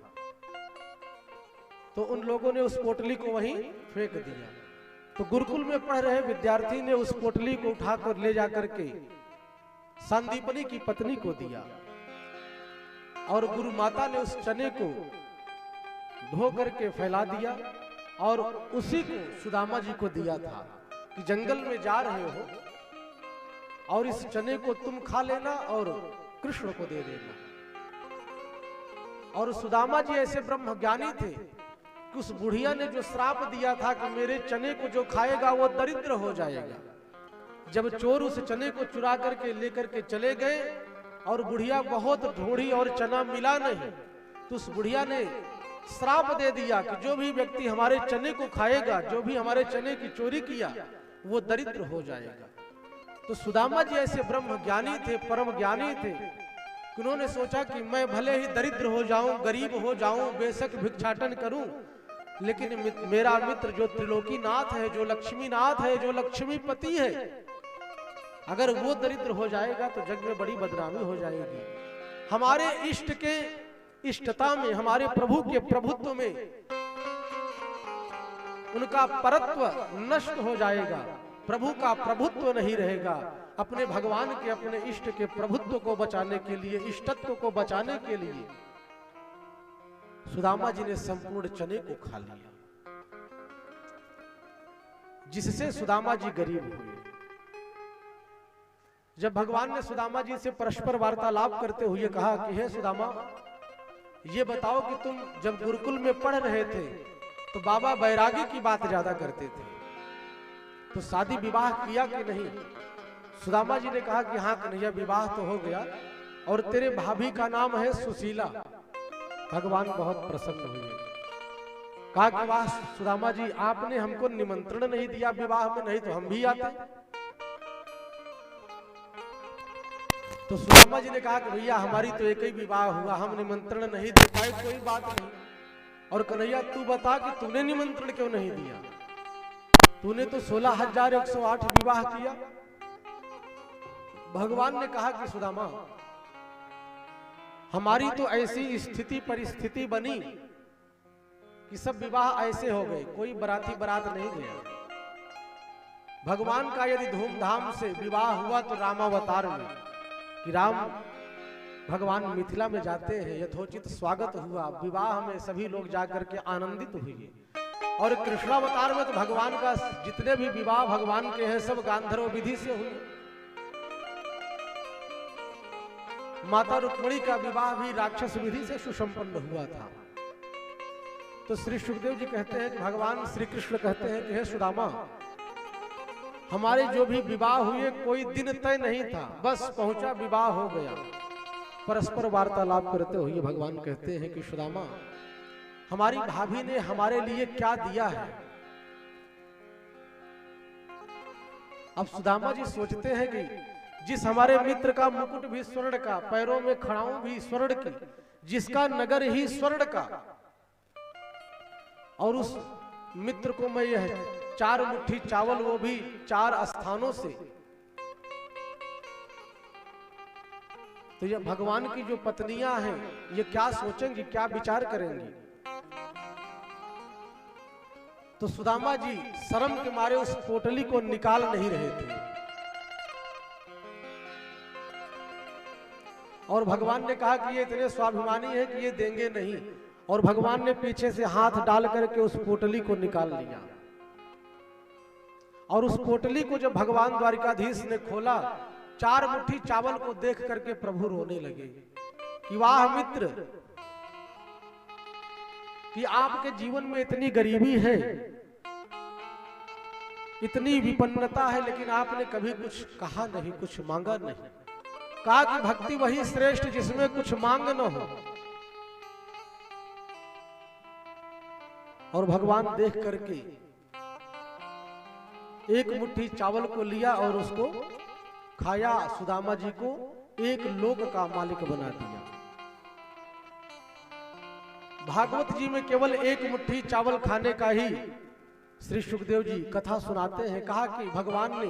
तो उन लोगों ने उस पोटली को वहीं फेंक दिया। तो गुरुकुल में पढ़ रहे विद्यार्थी ने उस पोटली को उठाकर ले जाकर के संदीपनी की पत्नी को दिया, और गुरु माता ने उस चने को धो करके फैला दिया, और उसी को सुदामा जी को दिया था कि जंगल में जा रहे हो और इस चने को तुम खा लेना और कृष्ण को दे देना। और सुदामा जी ऐसे ब्रह्मज्ञानी थे कि उस बुढ़िया ने जो श्राप दिया था कि मेरे चने को जो खाएगा वो दरिद्र हो जाएगा, जब चोर उस चने को चुरा करके लेकर के चले गए और बुढ़िया बहुत ढूंढी और चना मिला नहीं, तो उस बुढ़िया ने श्राप दे दिया कि जो भी व्यक्ति हमारे चने को खाएगा, जो भी हमारे चने की चोरी किया, वो दरिद्र हो जाएगा। तो सुदामा जी ऐसे ब्रह्म ज्ञानी थे, परम ज्ञानी थे, उन्होंने सोचा कि मैं भले ही दरिद्र हो जाऊं, गरीब हो जाऊं, बेशक भिक्षाटन करूं, लेकिन मेरा मित्र जो त्रिलोकीनाथ है, जो लक्ष्मीनाथ है, जो लक्ष्मीपति है, अगर वो दरिद्र हो जाएगा तो जग में बड़ी बदनामी हो जाएगी। हमारे इष्ट के इष्टता में, हमारे प्रभु के प्रभुत्व में उनका परत्व नष्ट हो जाएगा, प्रभु का प्रभुत्व नहीं रहेगा। अपने भगवान के, अपने इष्ट के प्रभुत्व को बचाने के लिए, इष्टत्व को बचाने के लिए सुदामा जी ने संपूर्ण चने को खा लिया, जिससे सुदामा जी गरीब हुए। जब भगवान ने सुदामा जी से परस्पर वार्तालाप करते हुए कहा कि हे सुदामा, ये बताओ कि तुम जब गुरुकुल में पढ़ रहे थे तो बाबा बैरागी की बात ज्यादा करते थे, तो शादी विवाह किया कि नहीं? सुदामा जी ने कहा कि हाँ कन्हैया, विवाह तो हो गया, और तेरे भाभी का नाम है सुशीला। भगवान बहुत प्रसन्न हुए, कहा कि वाह सुदामा जी, आपने हमको निमंत्रण नहीं दिया विवाह में, नहीं तो हम भी आते। तो सुदामा जी ने कहा कि भैया हमारी तो एक ही विवाह हुआ, हम निमंत्रण नहीं दे पाए, कोई बात नहीं। और कन्हैया तू बता कि तूने निमंत्रण क्यों नहीं दिया? तूने तो 16,108 विवाह किया। भगवान ने कहा कि सुदामा, हमारी तो ऐसी स्थिति परिस्थिति बनी कि सब विवाह ऐसे हो गए, कोई बराती बारात नहीं गया। भगवान का यदि धूमधाम से विवाह हुआ तो रामावतार में, कि राम भगवान मिथिला में जाते हैं, यथोचित स्वागत हुआ, विवाह में सभी लोग जाकर के आनंदित हुए। और कृष्णावतार में तो भगवान का जितने भी विवाह भगवान के हैं सब गांधर्व विधि से हुए। माता रुक्मिणी का विवाह भी राक्षस विधि से सुसंपन्न हुआ था। तो श्री सुखदेव जी कहते हैं कि भगवान श्री कृष्ण कहते हैं कि हे सुदामा, हमारे जो भी विवाह हुए कोई दिन तय नहीं था, बस पहुंचा विवाह हो गया। परस्पर वार्तालाप करते हुए भगवान कहते हैं कि सुदामा, हमारी भाभी ने हमारे लिए क्या दिया है? अब सुदामा जी सोचते हैं कि जिस हमारे मित्र का मुकुट भी स्वर्ण का, पैरों में खड़ाऊं भी स्वर्ण की, जिसका नगर ही स्वर्ण का, और उस मित्र को मैं यह 4 मुट्ठी चावल, वो भी 4 स्थानों से, तो ये भगवान की जो पत्नियां हैं ये क्या सोचेंगी, क्या विचार करेंगी? तो सुदामा जी शर्म के मारे उस पोटली को निकाल नहीं रहे थे, और भगवान ने कहा कि ये इतने स्वाभिमानी है कि ये देंगे नहीं, और भगवान ने पीछे से हाथ डाल करके उस पोटली को निकाल लिया। और उस पोटली को जब भगवान द्वारिकाधीश ने खोला, 4 मुट्ठी चावल को देख करके प्रभु रोने लगे कि वाह मित्र, कि आपके जीवन में इतनी गरीबी है, इतनी विपन्नता है, लेकिन आपने कभी कुछ कहा नहीं, कुछ मांगा नहीं। कहा कि भक्ति वही श्रेष्ठ जिसमें कुछ मांग न हो। और भगवान देख करके एक मुट्ठी चावल को लिया और उसको खाया, सुदामा जी को एक लोक का मालिक बना दिया। भागवत जी में केवल एक मुट्ठी चावल खाने का ही श्री सुखदेव जी कथा सुनाते हैं। कहा कि भगवान ने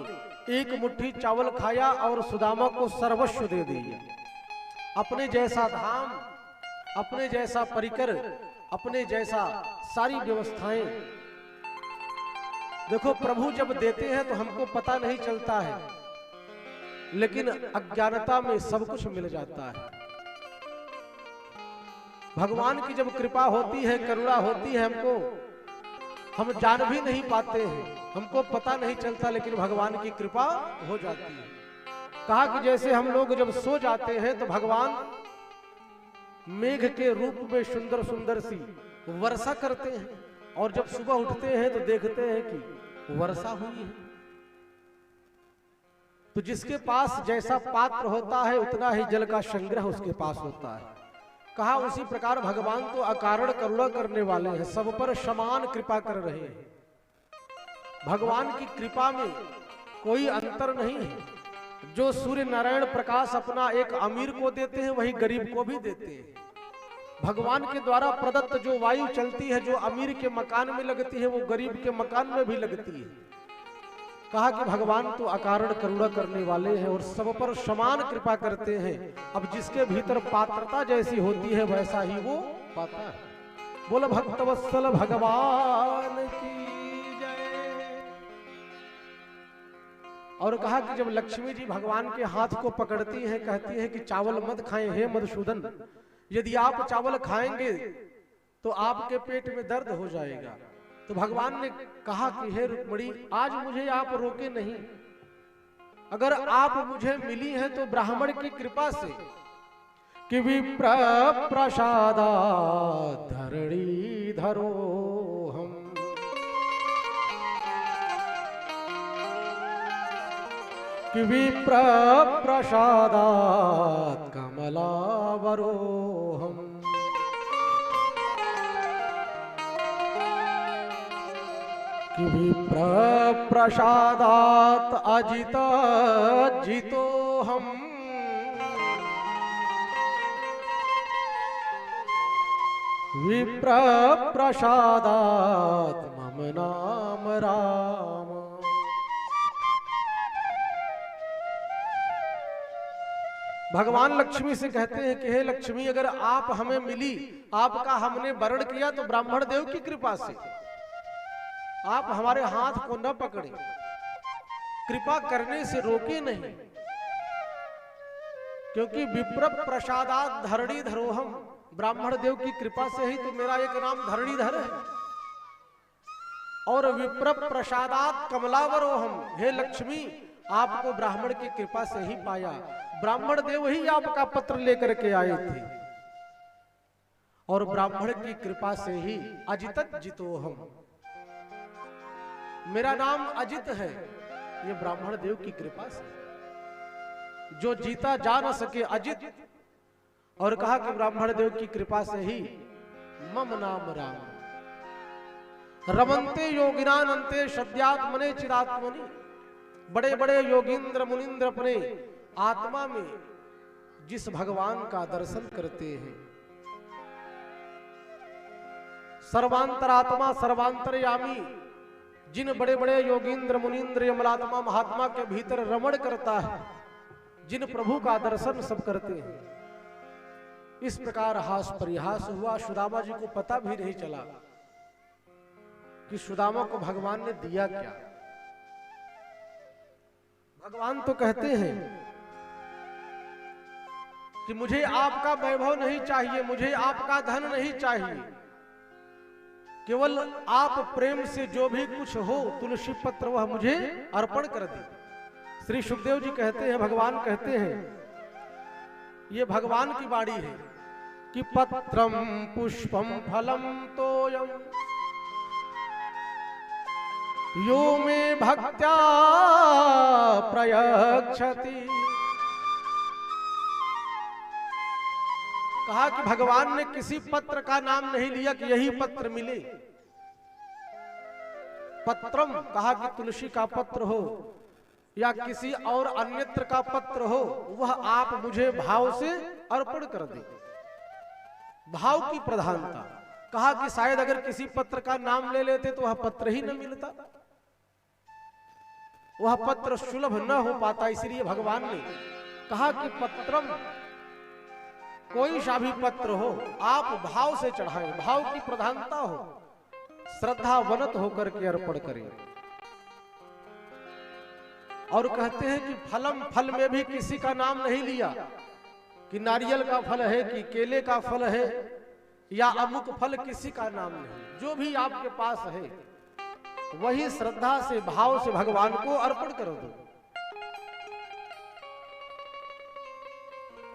एक मुट्ठी चावल खाया और सुदामा को सर्वस्व दे दिया। अपने जैसा धाम, अपने जैसा परिकर, अपने जैसा सारी व्यवस्थाएं। देखो प्रभु जब देते हैं तो हमको पता नहीं चलता है, लेकिन अज्ञानता में सब कुछ मिल जाता है। भगवान की जब कृपा होती है, करुणा होती है, हम जान भी नहीं पाते हैं, हमको पता नहीं चलता, लेकिन भगवान की कृपा हो जाती है। कहा कि जैसे हम लोग जब सो जाते हैं तो भगवान मेघ के रूप में सुंदर सुंदर सी वर्षा करते हैं, और जब सुबह उठते हैं तो देखते हैं कि वर्षा हुई है। तो जिसके पास जैसा पात्र होता है उतना ही जल का संग्रह उसके पास होता है। कहा उसी प्रकार भगवान तो अकारण करुणा करने वाले हैं, सब पर समान कृपा कर रहे हैं। भगवान की कृपा में कोई अंतर नहीं है। जो सूर्य नारायण प्रकाश अपना एक अमीर को देते हैं, वही गरीब को भी देते हैं। भगवान के द्वारा प्रदत्त जो वायु चलती है, जो अमीर के मकान में लगती है, वो गरीब के मकान में भी लगती है। कहा कि भगवान तो अकारण करुणा करने वाले हैं और सब पर समान कृपा करते हैं। अब जिसके भीतर पात्रता जैसी होती है वैसा ही वो पाता है। बोलो भक्तवत्सल भगवान की जय। और कहा कि जब लक्ष्मी जी भगवान के हाथ को पकड़ती हैं, कहती हैं कि चावल मत खाएं हे मधुसूदन, यदि आप चावल खाएंगे तो आपके पेट में दर्द हो जाएगा। तो भगवान ने कहा कि हे रुक्मिणी, आज मुझे आप रोके नहीं। अगर आप मुझे मिली हैं तो ब्राह्मण की कृपा से, कि विप्र प्रसादा धरणी धरो हम, कि विप्र प्रसादा कमलावरो हम, कि विप्र प्रसादात अजित जितो हम, विप्र प्रसादात मम नाम राम। भगवान लक्ष्मी से कहते हैं कि हे लक्ष्मी, अगर आप हमें मिली, आपका हमने वरण किया तो ब्राह्मण देव की कृपा से, आप हमारे हाथ को न पकड़े, कृपा करने से रोके नहीं। क्योंकि विप्र प्रसादात धरणी धरोहम, ब्राह्मण देव की कृपा से ही तो मेरा एक नाम धरणीधर है। और विप्र प्रसादात कमलावरोहम, हे लक्ष्मी, आपको ब्राह्मण की कृपा से ही पाया। ब्राह्मण देव ही आपका पत्र लेकर के आए थे, और ब्राह्मण की कृपा से ही अजित जितोहम, मेरा नाम अजित है, ये ब्राह्मण देव की कृपा से। जो जीता जा न सके अजित, और कहा कि ब्राह्मण देव की कृपा से ही मम नाम राम। रमन्ते योगिनानंते सद्यात्मने चिदात्मनि, बड़े बड़े योगींद्र मुनिंद्र अपने आत्मा में जिस भगवान का दर्शन करते हैं, सर्वांतरात्मा सर्वांतरयामी, जिन बड़े बड़े योगींद्र मुनिंद्र यमलात्मा महात्मा के भीतर रमण करता है, जिन प्रभु का दर्शन सब करते हैं। इस प्रकार हास परिहास हुआ। सुदामा जी को पता भी नहीं चला कि सुदामा को भगवान ने दिया क्या। भगवान तो कहते हैं कि मुझे आपका वैभव नहीं चाहिए, मुझे आपका धन नहीं चाहिए, केवल आप प्रेम से जो भी कुछ हो तुलसी पत्र वह मुझे अर्पण कर दे। श्री सुखदेव जी कहते हैं, भगवान कहते हैं, ये भगवान की वाणी है कि पत्रम पुष्पम फलम तोयम यो मे भक्त्या प्रयच्छति। कहा कि भगवान ने किसी पत्र का नाम नहीं लिया कि यही पत्र मिले। पत्रम कहा कि तुलसी का पत्र हो या किसी और अन्यत्र का पत्र हो, वह आप मुझे भाव से अर्पण कर दे। भाव की प्रधानता। कहा कि शायद अगर किसी पत्र का नाम ले लेते तो वह पत्र ही न मिलता, वह पत्र सुलभ न हो पाता। इसलिए भगवान ने कहा कि पत्रम, कोई सा भी पत्र हो आप भाव से चढ़ाएं, भाव की प्रधानता हो, श्रद्धावनत होकर के अर्पण करें। और कहते हैं कि फलम, फल में भी किसी का नाम नहीं लिया कि नारियल का फल है कि केले का फल है या अमुक फल, किसी का नाम नहीं। जो भी आपके पास है वही श्रद्धा से भाव से भगवान को अर्पण कर दो।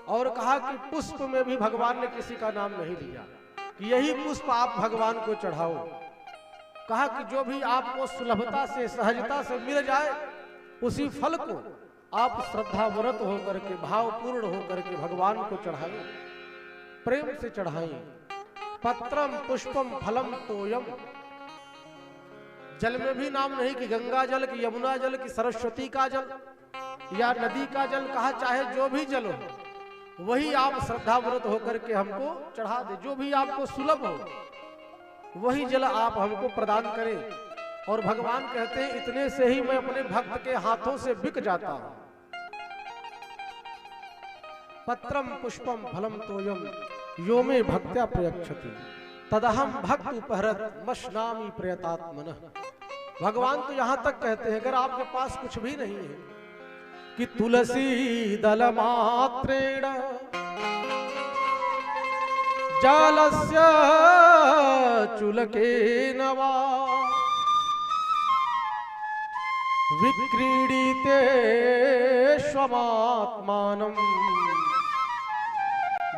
और कहा कि पुष्प में भी भगवान ने किसी का नाम नहीं लिया कि यही पुष्प आप भगवान को चढ़ाओ। कहा कि जो भी आपको सुलभता से सहजता से मिल जाए उसी फल को आप श्रद्धाव्रत होकर के, भावपूर्ण होकर के भगवान को चढ़ाएं, प्रेम से चढ़ाएं। पत्रम पुष्पम फलम तोयम। जल में भी नाम नहीं कि गंगा जल कि यमुना जल कि सरस्वती का जल या नदी का जल। कहा चाहे जो भी जल हो वही आप श्रद्धाव्रत होकर के हमको चढ़ा दे। जो भी आपको सुलभ हो वही जल आप हमको प्रदान करें। और भगवान कहते हैं इतने से ही मैं अपने भक्त के हाथों से बिक जाता हूं। पत्रम पुष्पम फलम तोयम यो मे भक्त्या प्रयच्छति तदहम भक्त उपहरत मशनामी प्रयतात्मनः। भगवान तो यहां तक कहते हैं अगर आपके पास कुछ भी नहीं है कि तुलसी दल मात्रेण जालस्य चुलकेन वा विक्रीडिते स्वमात्मानं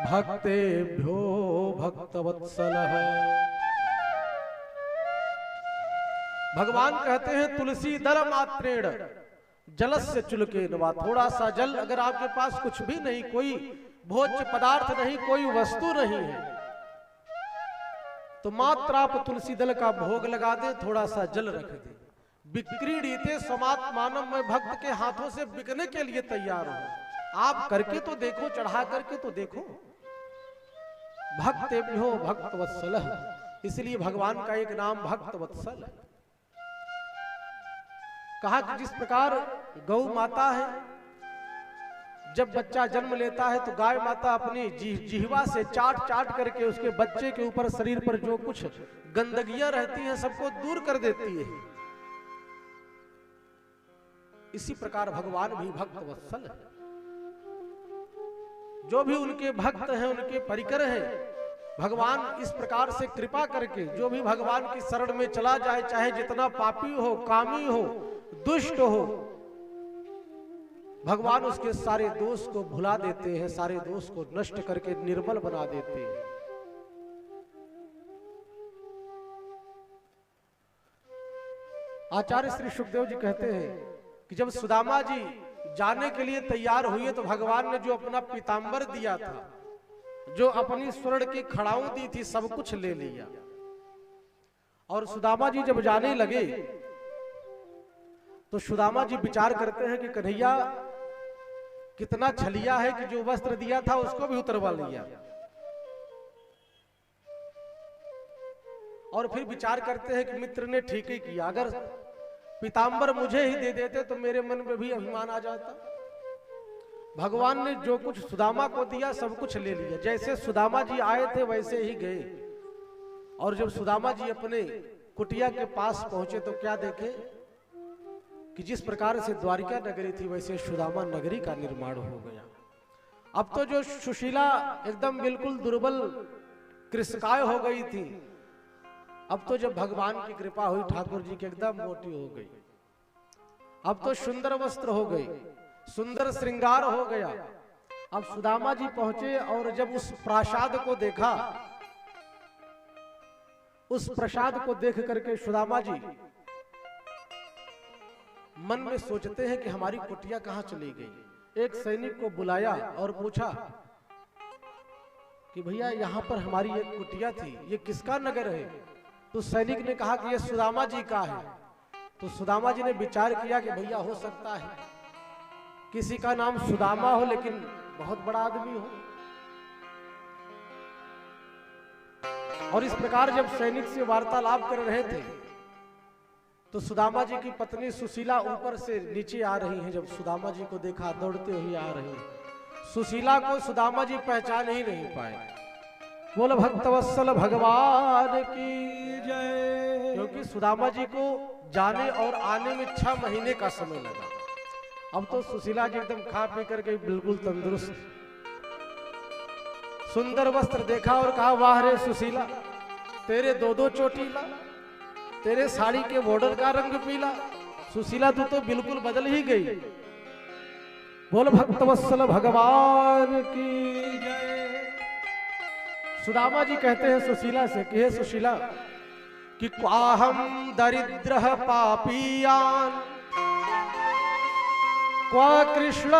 भक्तेभ्यो भक्तवत्सलः। भगवान कहते हैं तुलसी दल मात्रेण जलस्य चुलकेन वा। थोड़ा सा जल, अगर आपके पास कुछ भी नहीं, कोई भोज्य पदार्थ नहीं, कोई वस्तु नहीं है, तो मात्र आप तुलसी दल का भोग लगा दे, थोड़ा सा जल रख दे। विक्रीडिते समात्मानम, मैं भक्त के हाथों से बिकने के लिए तैयार हूं। आप करके तो देखो, चढ़ा करके तो देखो। भक्तेभ्यो भक्तवत्सलः, इसलिए भगवान का एक नाम भक्तवत्सल है। कहा कि जिस प्रकार गौ माता है, जब बच्चा जन्म लेता है तो गाय माता अपनी जिह्वा से चाट चाट करके उसके बच्चे के ऊपर, शरीर पर जो कुछ गंदगियां रहती हैं सबको दूर कर देती है। इसी प्रकार भगवान भी भक्तवत्सल है। जो भी उनके भक्त हैं, उनके परिकर हैं, भगवान इस प्रकार से कृपा करके जो भी भगवान की शरण में चला जाए, चाहे जितना पापी हो, कामी हो, दुष्ट हो, भगवान उसके सारे दोष को भुला देते हैं, सारे दोष को नष्ट करके निर्मल बना देते हैं। आचार्य श्री सुखदेव जी कहते हैं कि जब सुदामा जी जाने के लिए तैयार हुए तो भगवान ने जो अपना पीतांबर दिया था, जो अपनी स्वर्ण की खड़ाऊ दी थी, सब कुछ ले लिया। और सुदामा जी जब जाने लगे तो सुदामा जी विचार करते हैं कि कन्हैया कितना छलिया है कि जो वस्त्र दिया था उसको भी उतरवा लिया। और फिर विचार करते हैं कि मित्र ने ठीक ही किया, अगर पीतांबर मुझे ही दे देते तो मेरे मन में भी अभिमान आ जाता। भगवान ने जो कुछ सुदामा को दिया सब कुछ ले लिया। जैसे सुदामा जी आए थे वैसे ही गए। और जब सुदामा जी अपने कुटिया के पास पहुंचे तो क्या देखे कि जिस प्रकार से द्वारिका नगरी थी वैसे सुदामा नगरी का निर्माण हो गया। अब तो जो सुशीला एकदम बिल्कुल दुर्बल कृषकाय हो गई थी, अब तो जब भगवान की कृपा हुई ठाकुर जी की एकदम मोटी हो गई। अब तो सुंदर वस्त्र हो गई, सुंदर श्रृंगार हो गया। अब सुदामा जी पहुंचे और जब उस प्रासाद को देखा, उस प्रसाद को देख करके सुदामा जी मन में सोचते हैं कि हमारी कुटिया कहाँ चली गई। एक सैनिक को बुलाया और पूछा कि भैया यहाँ पर हमारी एक कुटिया थी, ये किसका नगर है? तो सैनिक ने कहा कि ये सुदामा जी का है। तो सुदामा जी ने विचार किया कि भैया हो सकता है किसी का नाम सुदामा हो लेकिन बहुत बड़ा आदमी हो। और इस प्रकार जब सैनिक से वार्तालाप कर रहे थे तो सुदामा जी की पत्नी सुशीला ऊपर से नीचे आ रही हैं। जब सुदामा जी को देखा दौड़ते हुए आ रही हैं, सुशीला को सुदामा जी पहचान ही नहीं पाए। बोल भक्तवत्सल भगवान की जय। क्योंकि सुदामा जी को जाने और आने में 6 महीने का समय लगा। अब तो सुशीला जी एकदम खा पी करके बिल्कुल तंदुरुस्त, सुंदर वस्त्र देखा और कहा वाह रे सुशीला, तेरे 2-2 चोटीला, तेरे साड़ी के बॉर्डर का रंग पीला, सुशीला तू तो बिल्कुल बदल ही गई। बोल भक्तवत्सल भगवान की जय। सुदामा जी कहते हैं सुशीला से कि हे सुशीला कि क्वाहम दरिद्र पापीयान क्वा कृष्ण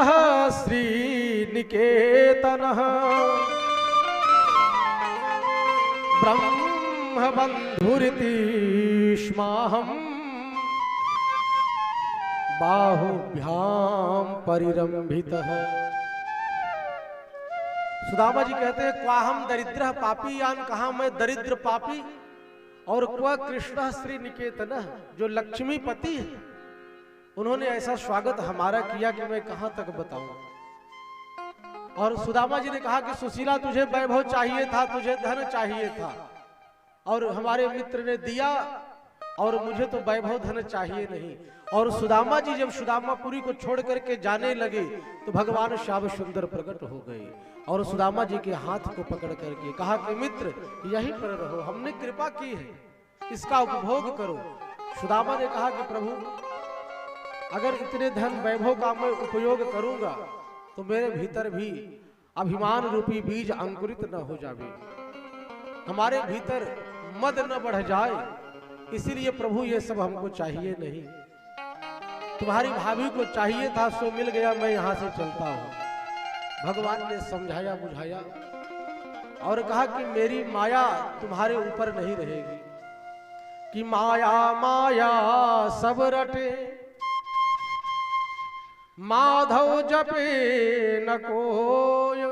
श्रीनिकेतन ब्रह्म बंधुरितिष्माहम बाहुभ्याम परिरंभितः। सुदामा जी कहते हैं क्वाहम दरिद्र पापीयान, कहा मैं दरिद्र पापी, और क्वा कृष्ण श्री निकेतन, जो लक्ष्मीपति है, उन्होंने ऐसा स्वागत हमारा किया कि मैं कहां तक बताऊं। और सुदामा जी ने कहा कि सुशीला तुझे वैभव चाहिए था, तुझे धन चाहिए था, और हमारे मित्र ने दिया, और मुझे तो वैभव धन चाहिए नहीं। और सुदामा जी जब सुदामापुरी को छोड़ करके जाने लगे तो भगवान श्याम सुंदर प्रकट हो गए और सुदामा जी के हाथ को पकड़ करके कहा कि मित्र यहीं पर रहो, हमने कृपा की है, इसका उपभोग करो। सुदामा ने कहा कि प्रभु अगर इतने धन वैभव का मैं उपयोग करूंगा तो मेरे भीतर भी अभिमान रूपी बीज अंकुरित न हो जावे, हमारे भीतर मद न बढ़ जाए, इसीलिए प्रभु ये सब हमको चाहिए नहीं। तुम्हारी भाभी को चाहिए था सो मिल गया, मैं यहां से चलता हूं। भगवान ने समझाया बुझाया और कहा कि मेरी माया तुम्हारे ऊपर नहीं रहेगी, कि माया माया सब रटे माधव जपे न कोय।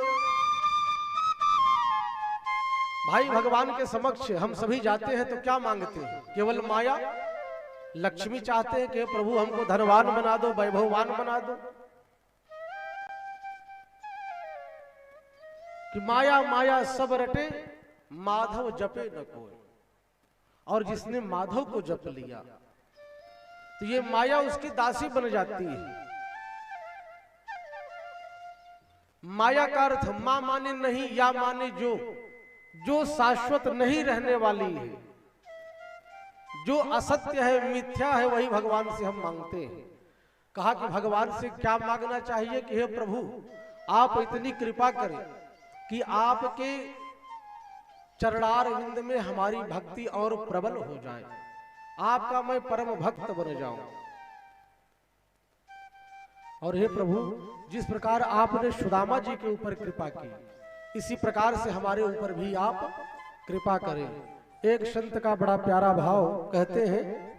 भाई भगवान के समक्ष हम सभी जाते हैं तो क्या मांगते हैं? केवल माया, लक्ष्मी चाहते हैं कि प्रभु हमको धनवान बना दो, वैभववान बना दो, कि माया माया सब रटे माधव जपे न कोई। और जिसने माधव को जप लिया तो ये माया उसकी दासी बन जाती है। माया का अर्थ मां माने नहीं, या माने जो शाश्वत नहीं रहने वाली है, जो असत्य है, मिथ्या है, वही भगवान से हम मांगते हैं। कहा कि भगवान से क्या मांगना चाहिए कि हे प्रभु आप इतनी कृपा करें कि आपके चरणारविंद में हमारी भक्ति और प्रबल हो जाए, आपका मैं परम भक्त बन जाऊं। और हे प्रभु जिस प्रकार आपने सुदामा जी के ऊपर कृपा की, इसी प्रकार से हमारे ऊपर भी आप कृपा करें। एक संत का बड़ा प्यारा भाव कहते हैं